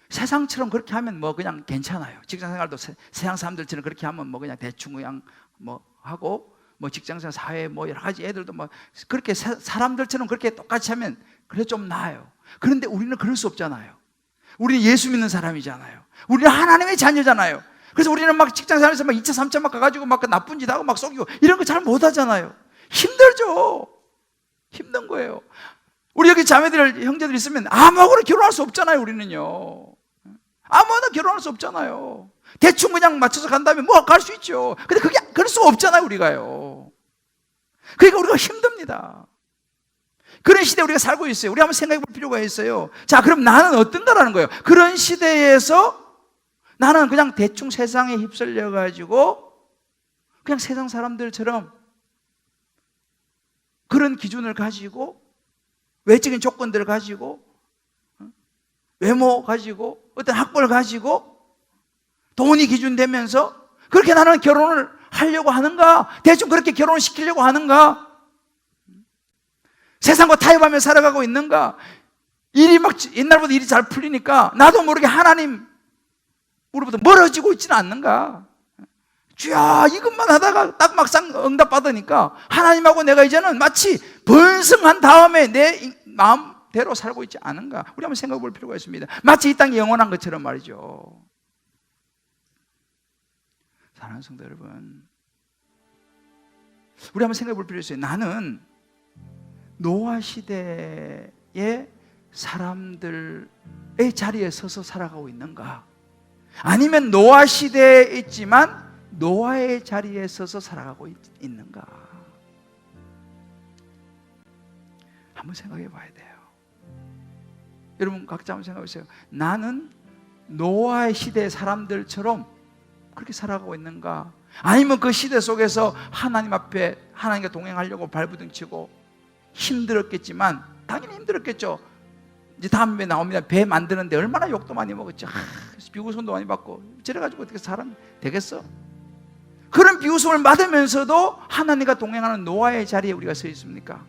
Speaker 1: 세상처럼 그렇게 하면 뭐 그냥 괜찮아요. 직장생활도 세상 사람들처럼 그렇게 하면 뭐 그냥 대충 그냥 뭐 하고, 뭐 직장생활, 사회 뭐 여러 가지 애들도 뭐 그렇게 사람들처럼 그렇게 똑같이 하면 그래 좀 나아요. 그런데 우리는 그럴 수 없잖아요. 우리는 예수 믿는 사람이잖아요. 우리는 하나님의 자녀잖아요. 그래서 우리는 막 직장생활에서 막 2차 3차 막 가가지고 막 나쁜 짓 하고 막 속이고 이런 거 잘 못하잖아요. 힘들죠. 힘든 거예요. 우리 여기 자매들, 형제들 있으면 아무거나 결혼할 수 없잖아요. 우리는요, 아무나 결혼할 수 없잖아요. 대충 그냥 맞춰서 간다면 뭐 갈 수 있죠. 근데 그게 그럴 수 없잖아요, 우리가요. 그러니까 우리가 힘듭니다. 그런 시대에 우리가 살고 있어요. 우리 한번 생각해 볼 필요가 있어요. 자, 그럼 나는 어떤가라는 거예요. 그런 시대에서 나는 그냥 대충 세상에 휩쓸려 가지고 그냥 세상 사람들처럼 그런 기준을 가지고, 외적인 조건들을 가지고, 외모 가지고, 어떤 학벌 가지고, 돈이 기준되면서 그렇게 나는 결혼을 하려고 하는가? 대충 그렇게 결혼을 시키려고 하는가? 세상과 타협하며 살아가고 있는가? 일이 막 옛날보다 일이 잘 풀리니까 나도 모르게 하나님으로부터 멀어지고 있지는 않는가? 주야, 이것만 하다가 딱 막상 응답 받으니까 하나님하고 내가 이제는 마치 번성한 다음에 내 마음대로 살고 있지 않은가? 우리 한번 생각해 볼 필요가 있습니다. 마치 이 땅이 영원한 것처럼 말이죠. 사랑하는 성도 여러분, 우리 한번 생각해 볼 필요가 있어요. 나는 노아 시대의 사람들의 자리에 서서 살아가고 있는가? 아니면 노아 시대에 있지만 노아의 자리에 서서 살아가고 있는가? 한번 생각해 봐야 돼요. 여러분 각자 한번 생각해 보세요. 나는 노아의 시대의 사람들처럼 그렇게 살아가고 있는가? 아니면 그 시대 속에서 하나님 앞에 하나님과 동행하려고 발부둥치고 힘들었겠지만, 당연히 힘들었겠죠. 이제 다음에 나옵니다. 배 만드는데 얼마나 욕도 많이 먹었죠. 비웃음도 많이 받고, 저래가지고 어떻게 사람 되겠어? 그런 비웃음을 받으면서도 하나님과 동행하는 노아의 자리에 우리가 서 있습니까?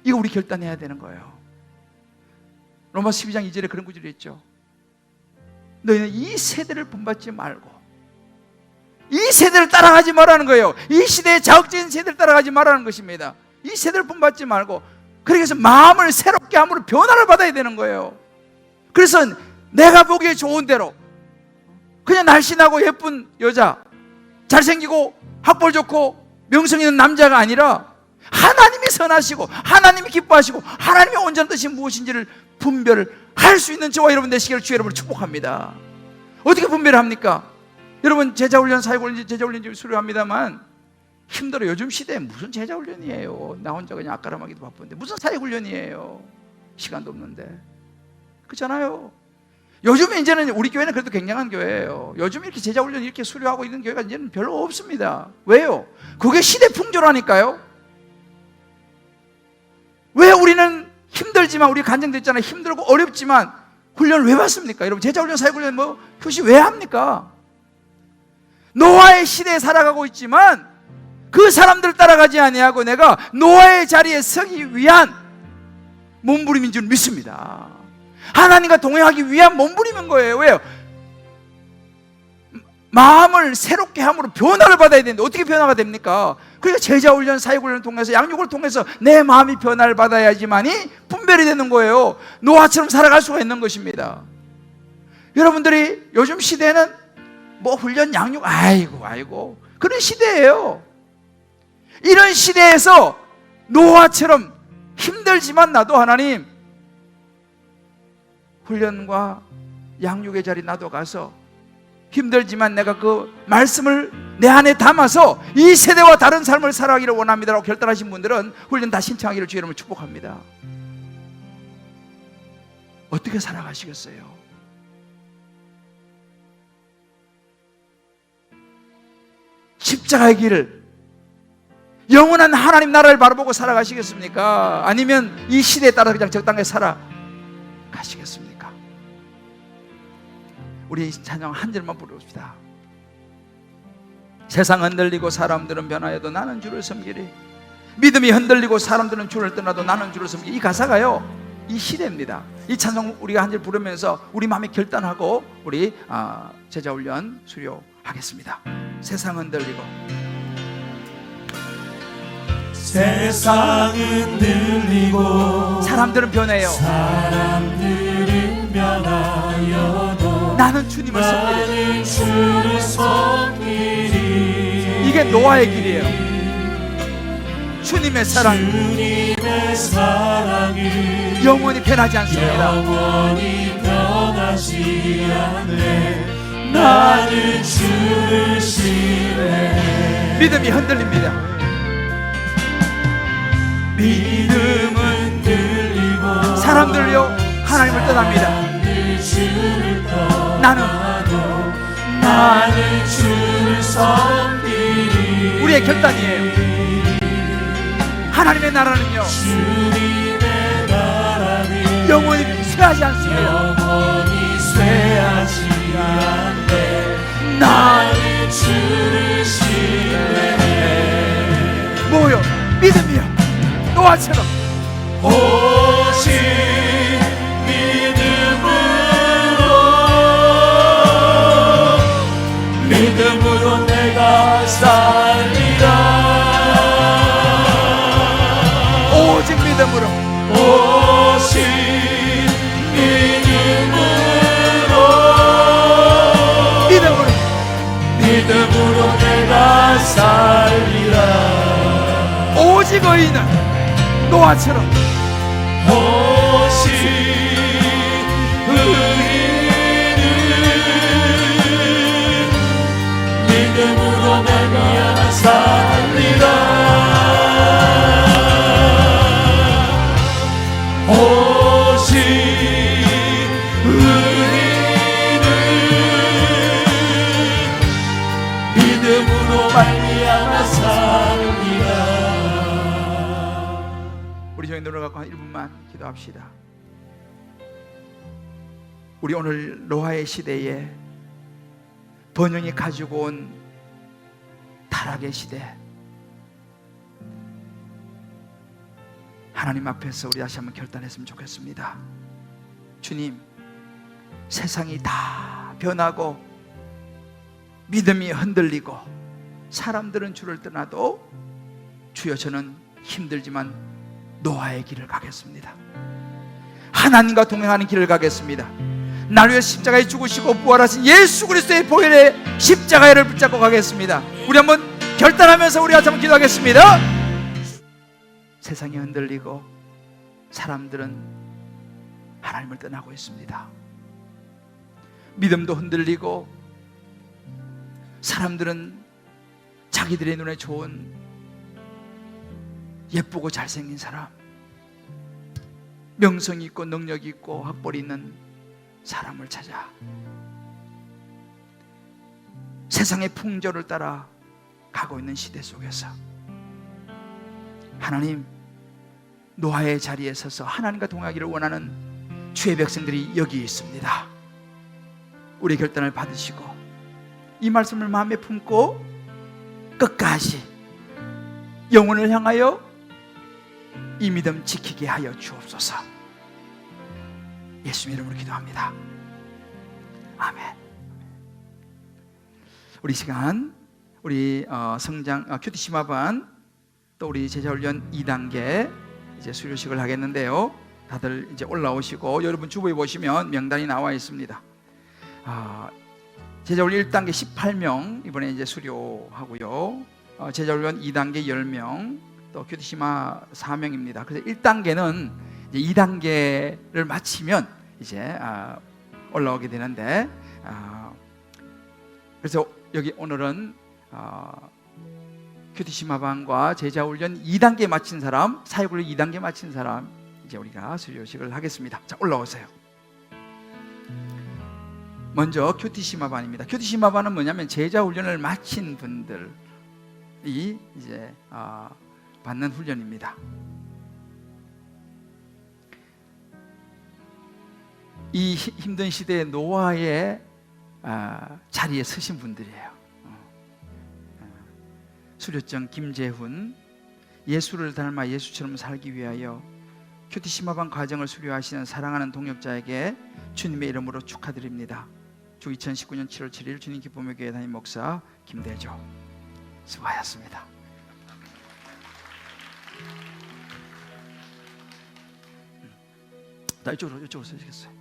Speaker 1: 이거 우리 결단해야 되는 거예요. 로마 12장 2절에 그런 구절이 있죠. 너희는 이 세대를 본받지 말고, 이 세대를 따라가지 말라는 거예요. 이 시대의 자극적인 세대를 따라가지 말라는 것입니다. 이 세대를 본받지 말고, 그래서 마음을 새롭게 함으로 변화를 받아야 되는 거예요. 그래서 내가 보기에 좋은 대로, 그냥 날씬하고 예쁜 여자, 잘생기고 학벌 좋고 명성 있는 남자가 아니라 하나님이 선하시고 하나님이 기뻐하시고 하나님의 온전한 뜻이 무엇인지를 분별을 할 수 있는 저와 여러분 되시기를 주 여러분을 축복합니다. 어떻게 분별을 합니까? 여러분 제자훈련, 사역훈련, 제자훈련 수료합니다만 힘들어요. 요즘 시대에 무슨 제자훈련이에요. 나 혼자 그냥 아까람하기도 바쁜데 무슨 사역훈련이에요. 시간도 없는데. 그렇잖아요. 요즘에 이제는 우리 교회는 그래도 굉장한 교회예요. 요즘 이렇게 제자훈련 이렇게 수료하고 있는 교회가 이제는 별로 없습니다. 왜요? 그게 시대 풍조라니까요. 왜 우리는 힘들지만, 우리 간증됐잖아요. 힘들고 어렵지만 훈련을 왜 받습니까? 여러분 제자훈련, 사역훈련 뭐 교시 왜 합니까? 노아의 시대에 살아가고 있지만 그 사람들 따라가지 아니하고 내가 노아의 자리에 서기 위한 몸부림인 줄 믿습니다. 하나님과 동행하기 위한 몸부림인 거예요. 왜요? 마음을 새롭게 함으로 변화를 받아야 되는데 어떻게 변화가 됩니까? 그러니까 제자훈련, 사역훈련을 통해서, 양육을 통해서 내 마음이 변화를 받아야지만이 분별이 되는 거예요. 노아처럼 살아갈 수가 있는 것입니다. 여러분들이 요즘 시대는 뭐 훈련, 양육, 아이고 그런 시대예요. 이런 시대에서 노아처럼 힘들지만 나도 하나님 훈련과 양육의 자리 나도 가서 힘들지만 내가 그 말씀을 내 안에 담아서 이 세대와 다른 삶을 살아가기를 원합니다라고 결단하신 분들은 훈련 다 신청하기를 주 여러분을 축복합니다. 어떻게 살아가시겠어요? 십자가의 길을, 영원한 하나님 나라를 바라보고 살아가시겠습니까? 아니면 이 시대에 따라 그냥 적당하게 살아가시겠습니까? 우리 찬양 한 절만 부릅시다. 세상 흔들리고 사람들은 변하여도 나는 주를 섬기리. 믿음이 흔들리고 사람들은 주를 떠나도 나는 주를 섬기리. 이 가사가요, 이 시대입니다. 이 찬송 우리가 한 절 부르면서 우리 마음에 결단하고 우리 제자훈련 수료하겠습니다. 세상은 들리고
Speaker 2: 세상은 들리고
Speaker 1: 사람들은 변해요.
Speaker 2: 사람들은 변하여도
Speaker 1: 나는 주님을 섬기리.
Speaker 2: 나는 주를 섬기리.
Speaker 1: 이게 노아의 길이에요. 주님의 사랑
Speaker 2: 주님의 사랑이
Speaker 1: 영원히 변하지 않습니다.
Speaker 2: 영원히 변하지 않네. 나는 주를 신뢰해.
Speaker 1: 믿음이 흔들립니다.
Speaker 2: 믿음은 들리고
Speaker 1: 사람들요 하나님을 떠납니다.
Speaker 2: 사람들 주를
Speaker 1: 나는
Speaker 2: 주를 섬기리.
Speaker 1: 우리의 결단이에요. 하나님의 나라는요
Speaker 2: 주님의 나라는
Speaker 1: 영원히 쇠하지 않습니다.
Speaker 2: 영원히 쇠하지 않네. 나는 주를 신뢰해.
Speaker 1: 뭐요? 믿음이요. 노아처럼
Speaker 2: 오직 믿음으로 내가 살리라.
Speaker 1: 오직 믿음으로
Speaker 2: 오직 믿음으로 내가 살리라.
Speaker 1: 오직 의인은 노아처럼
Speaker 2: 오직 의인은 믿음으로 내가 살리라. 오직 의인은 믿음으로 말미암아 살리라.
Speaker 1: 우리 저희 노래 갖고 한 1분만 기도합시다. 우리 오늘 노아의 시대에 번영이 가지고 온 타락의 시대, 하나님 앞에서 우리 다시 한번 결단했으면 좋겠습니다. 주님, 세상이 다 변하고 믿음이 흔들리고 사람들은 주를 떠나도 주여 저는 힘들지만 노아의 길을 가겠습니다. 하나님과 동행하는 길을 가겠습니다. 나를 위해 십자가에 죽으시고 부활하신 예수 그리스도의 보혈의 십자가를 붙잡고 가겠습니다. 우리 한번 결단하면서 우리 한번 기도하겠습니다. 세상이 흔들리고 사람들은 하나님을 떠나고 있습니다. 믿음도 흔들리고 사람들은 자기들의 눈에 좋은 예쁘고 잘생긴 사람, 명성이 있고 능력이 있고 학벌이 있는 사람을 찾아 세상의 풍조를 따라 가고 있는 시대 속에서 하나님, 노아의 자리에 서서 하나님과 동행하기를 원하는 주의 백성들이 여기 있습니다. 우리 결단을 받으시고 이 말씀을 마음에 품고 끝까지 영혼을 향하여 이 믿음 지키게 하여 주옵소서. 예수님 이름으로 기도합니다. 아멘. 우리 시간 우리 성장 큐티시마반 또 우리 제자훈련 2단계 이제 수료식을 하겠는데요. 다들 이제 올라오시고 여러분 주부에 보시면 명단이 나와 있습니다. 제자훈련 1단계 18명 이번에 이제 수료하고요. 제자훈련 2단계 10명, 또 큐티시마 4명입니다. 그래서 1단계는 이제 2단계를 마치면 이제 올라오게 되는데, 그래서 여기 오늘은 큐티시마반과 제자훈련 2단계 마친 사람, 사역훈련 2단계 마친 사람 이제 우리가 수료식을 하겠습니다. 자, 올라오세요. 먼저 큐티시마반입니다. 큐티시마반은 뭐냐면 제자훈련을 마친 분들이 이제 받는 훈련입니다. 이 힘든 시대에 노아의 자리에 서신 분들이에요. 수료정 김재훈, 예수를 닮아 예수처럼 살기 위하여 큐티 심화반 과정을 수료하시는 사랑하는 동역자에게 주님의 이름으로 축하드립니다. 주 2019년 7월 7일 주님 기쁨의 교회 담임 목사 김대조. 수고하셨습니다. 자, 이쪽으로 서시겠어요.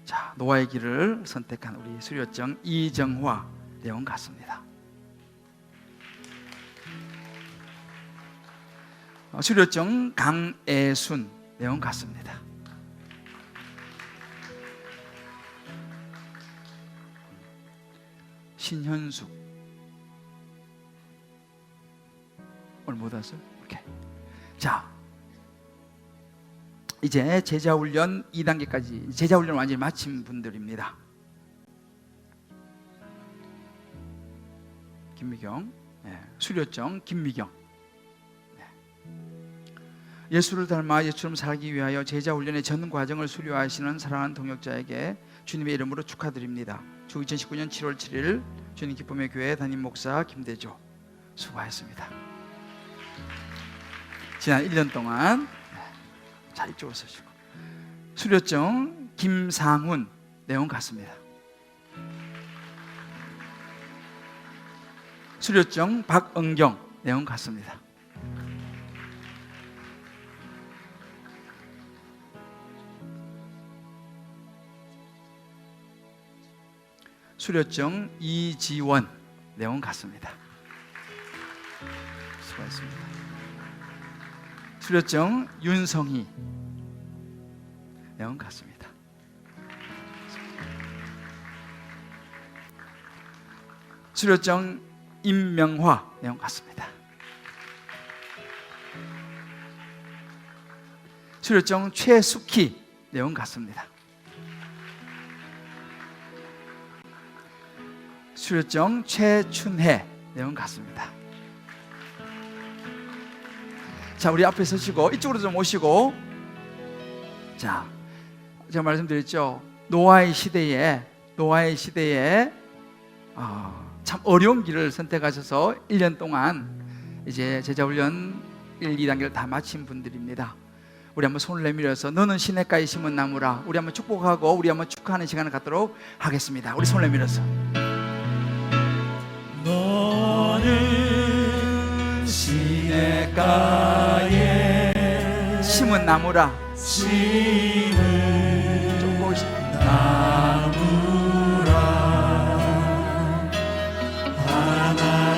Speaker 1: 자, 노아의 길을 선택한 우리 수료증 이정화 내용 같습니다. 수료증 강애순 내용 같습니다. 신현숙 오늘 못 왔어요? 오케이. 자, 이제 제자훈련 2단계까지 제자훈련 완전히 마친 분들입니다. 김미경, 수료증 김미경. 예수를 닮아 예수처럼 살기 위하여 제자훈련의 전 과정을 수료하시는 사랑하는 동역자에게 주님의 이름으로 축하드립니다. 주 2019년 7월 7일 주님 기쁨의 교회 담임 목사 김대조. 수고하셨습니다. 지난 1년 동안 잘 이쪽으로 서시고. 수료증 김상훈 내용 같습니다. 수료증 박은경 내용 같습니다. 수료증 이지원 내용 같습니다. 수고하셨습니다. 수료증 윤성희 내용 같습니다. 수료증 임명화 내용 같습니다. 수료증 최숙희 내용 같습니다. 수료증 최춘혜 내용 같습니다. 자, 우리 앞에 서시고 이쪽으로 좀 오시고. 자, 제가 말씀드렸죠. 노아의 시대에 참 어려운 길을 선택하셔서 1년 동안 이제 제자훈련 1, 2단계를 다 마친 분들입니다. 우리 한번 손을 내밀어서 너는 시냇가에 심은 나무라. 우리 한번 축복하고 우리 한번 축하하는 시간을 갖도록 하겠습니다. 우리 손을 내밀어서.
Speaker 2: 너는 시냇가에
Speaker 1: 심은 나무라.
Speaker 2: 심은
Speaker 1: 좀 보시.
Speaker 2: 나무라. 하나님의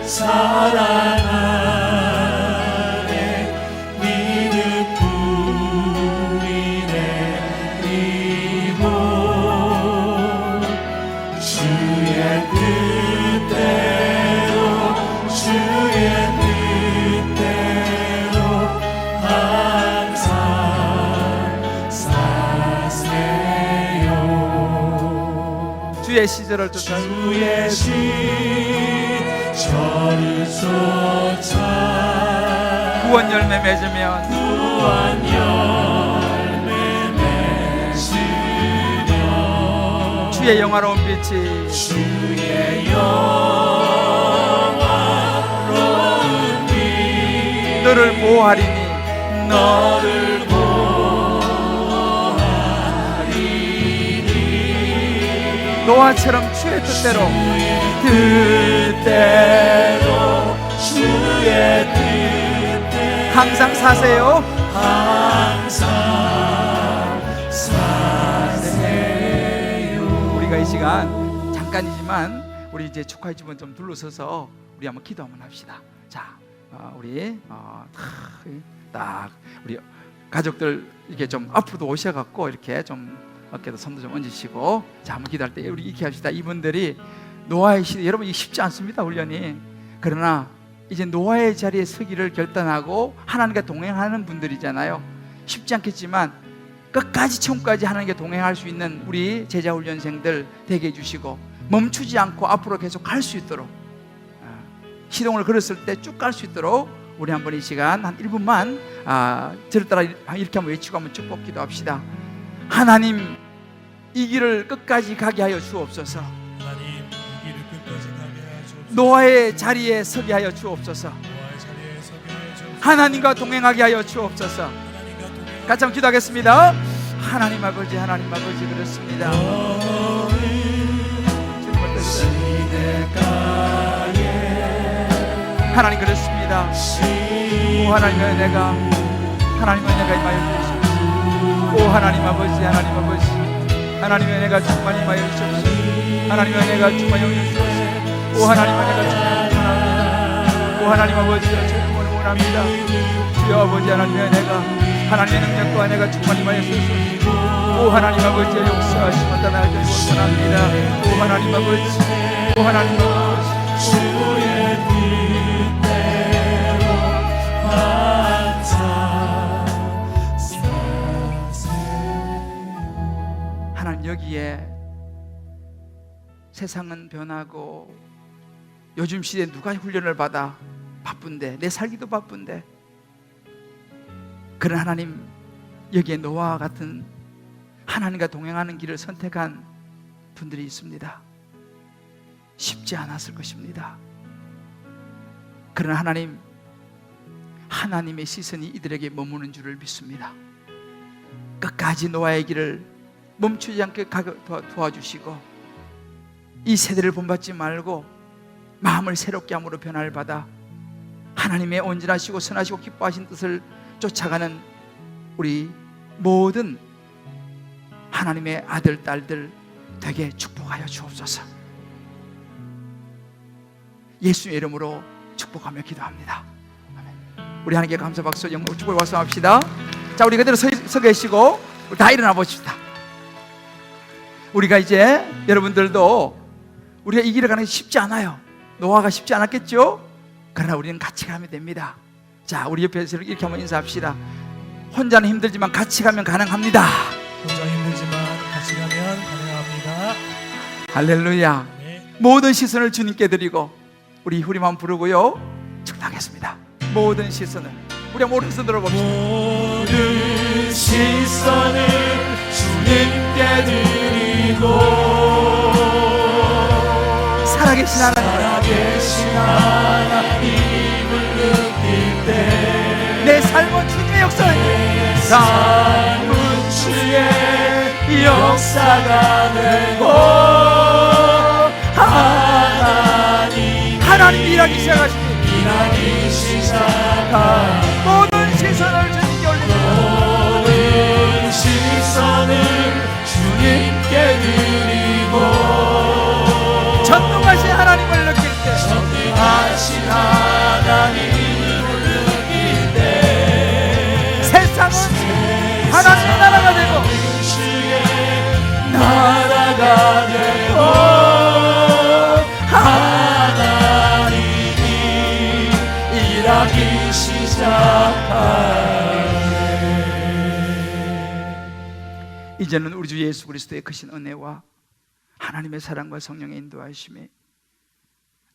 Speaker 2: 사랑 안에 믿음 뿌리 내리고 주의 뜻대로 항상 사세요.
Speaker 1: 주의 시절을 쫓아
Speaker 2: 주의 시절을 쫓아
Speaker 1: 구원 열매 맺으면
Speaker 2: 구원 열매 맺으며
Speaker 1: 주의 영화로운 빛이
Speaker 2: 주의 영화로운 빛
Speaker 1: 너를 보호하리니
Speaker 2: 너를 보하리니
Speaker 1: 노아처럼 주의 뜻대로
Speaker 2: 주의 뜻대로
Speaker 1: 항상 사세요.
Speaker 2: 항상 사세요.
Speaker 1: 우리가 이 시간 잠깐이지만 우리 이제 축하의 집은 좀 둘러서서 우리 한번 기도 한번 합시다. 자, 우리 딱 우리 가족들 이렇게 좀 앞으로 오셔갖고 이렇게 좀 어깨도 손도 좀 얹으시고, 자, 한번 기도할 때 우리 이렇게 합시다. 이분들이 노아의 시대, 여러분 이게 쉽지 않습니다, 훈련이. 그러나 이제 노아의 자리에 서기를 결단하고 하나님과 동행하는 분들이잖아요. 쉽지 않겠지만 끝까지 천국까지 하나님과 동행할 수 있는 우리 제자훈련생들 되게 해주시고, 멈추지 않고 앞으로 계속 갈 수 있도록, 시동을 걸었을 때 쭉 갈 수 있도록 우리 한번 이 시간 한 1분만 저를 따라 이렇게 한번 외치고 한번 축복 기도합시다. 하나님, 이 길을 끝까지 가게 하여 주옵소서.
Speaker 2: 하나님, 이 길을 끝까지 가게 하여 주옵소서.
Speaker 1: 노아의 자리에 서게 하여 주옵소서.
Speaker 2: 노아의 자리에 서게 하여 주옵소서.
Speaker 1: 하나님과 동행하게 하여 주옵소서. 같이 한번 기도하겠습니다. 하나님 아버지, 하나님 아버지, 그렇습니다. 주님을 하나님 그렇습니다. 오 하나님의 은혜가, 하나님의 은혜가 임하여 주시옵소서. 오 하나님 아버지, 하나님 아버지, 하나님의 은혜가 충만히 임하여 주시옵소서. 하나님의 은혜가 충만히 임하여 주시옵소서. 오 하나님의 은혜가 충만히 원합니다. 오 하나님 아버지, 충만히 원합니다. 주여 아버지, 하나님의 은혜가, 하나님의 능력과 은혜가 충만히 임하여 주시옵소서. 오 하나님 아버지의 역사하심을 따라가길 원합니다. 오 하나님 아버지, 오 하나님 아버지,
Speaker 2: 주의 뜻대로 항상
Speaker 1: 하나님 여기에 세상은 변하고 요즘 시대에 누가 훈련을 받아 바쁜데, 내 살기도 바쁜데, 그런 하나님 여기에 노아와 같은 하나님과 동행하는 길을 선택한 분들이 있습니다. 쉽지 않았을 것입니다. 그러나 하나님의 시선이 이들에게 머무는 줄을 믿습니다. 끝까지 노아의 길을 멈추지 않게 도와주시고, 이 세대를 본받지 말고 마음을 새롭게 함으로 변화를 받아 하나님의 온전하시고 선하시고 기뻐하신 뜻을 쫓아가는 우리 모든 하나님의 아들, 딸들 되게 축복하여 주옵소서. 예수의 이름으로 축복하며 기도합니다. 아멘. 우리 하나님께 감사 박수, 영광, 축복을 말씀합시다. 자, 우리 그대로 서 계시고 우리 다 일어나 봅시다. 우리가 이제 여러분들도 우리가 이 길을 가는 게 쉽지 않아요. 노아가 쉽지 않았겠죠? 그러나 우리는 같이 가면 됩니다. 자, 우리 옆에서 이렇게 한번 인사합시다. 혼자는 힘들지만 같이 가면 가능합니다.
Speaker 2: 혼자 힘들지만 같이 가면 가능합니다.
Speaker 1: 할렐루야.
Speaker 2: 네.
Speaker 1: 모든 시선을 주님께 드리고 우리 후리만 부르고요, 축도하겠습니다. 모든 시선을 우리 모든 손들어 봅시다.
Speaker 2: 모든 시선을 주님께 드리고
Speaker 1: 살아계신 하나님,
Speaker 2: 살아계신 하나님을 느낄 때
Speaker 1: 내 삶은 주님의 역사입니다.
Speaker 2: 삶은 주의 역사가 되고
Speaker 1: 하나님이 일하기 시작하시니
Speaker 2: 일하기 시작한
Speaker 1: 모든 시선을 주님께 올립니다.
Speaker 2: 모든 시선을 주님께 드리고
Speaker 1: 전능하신 하나님을 느낄 때,
Speaker 2: 전능하신 하나님을 느낄 때
Speaker 1: 세상은 하나님의 나라가 되고
Speaker 2: 주의 나라가 되고 하나님이 일하기 시작하네.
Speaker 1: 이제는 우리 주 예수 그리스도의 크신 은혜와 하나님의 사랑과 성령의 인도하심이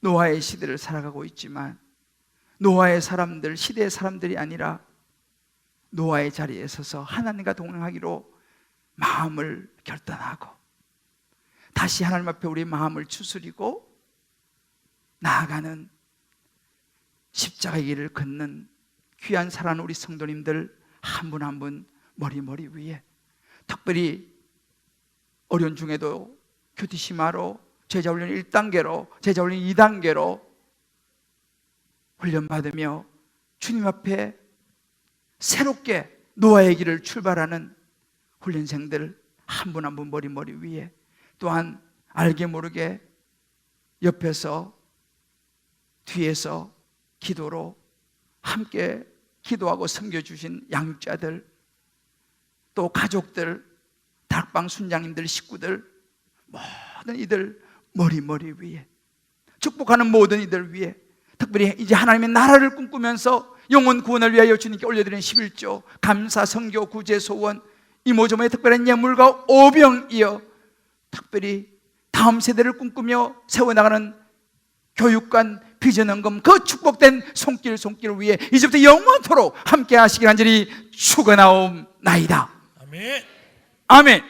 Speaker 1: 노아의 시대를 살아가고 있지만 노아의 사람들, 시대의 사람들이 아니라 노아의 자리에 서서 하나님과 동행하기로 마음을 결단하고 다시 하나님 앞에 우리의 마음을 추스리고 나아가는 십자가의 길을 걷는 귀한 사랑하는 우리 성도님들 한 분 한 분 머리 위에, 특별히 어려운 중에도 큐티시마로 제자훈련 1단계로 제자훈련 2단계로 훈련받으며 주님 앞에 새롭게 노아의 길을 출발하는 훈련생들 한 분 한 분 머리 위에, 또한 알게 모르게 옆에서 뒤에서 기도로 함께 기도하고 섬겨주신 양육자들, 또 가족들, 다락방 순장님들, 식구들, 모든 이들 머리 위에, 축복하는 모든 이들 위에, 특별히 이제 하나님의 나라를 꿈꾸면서 영혼 구원을 위하여 주님께 올려드리는 11조 감사, 성교, 구제, 소원, 이모저모의 특별한 예물과 오병이어 특별히 다음 세대를 꿈꾸며 세워나가는 교육관, 비전헌금, 그 축복된 손길을 위해 이제부터 영원토록 함께 하시길 간절히 축원하옵나이다.
Speaker 2: 아멘.
Speaker 1: 아멘.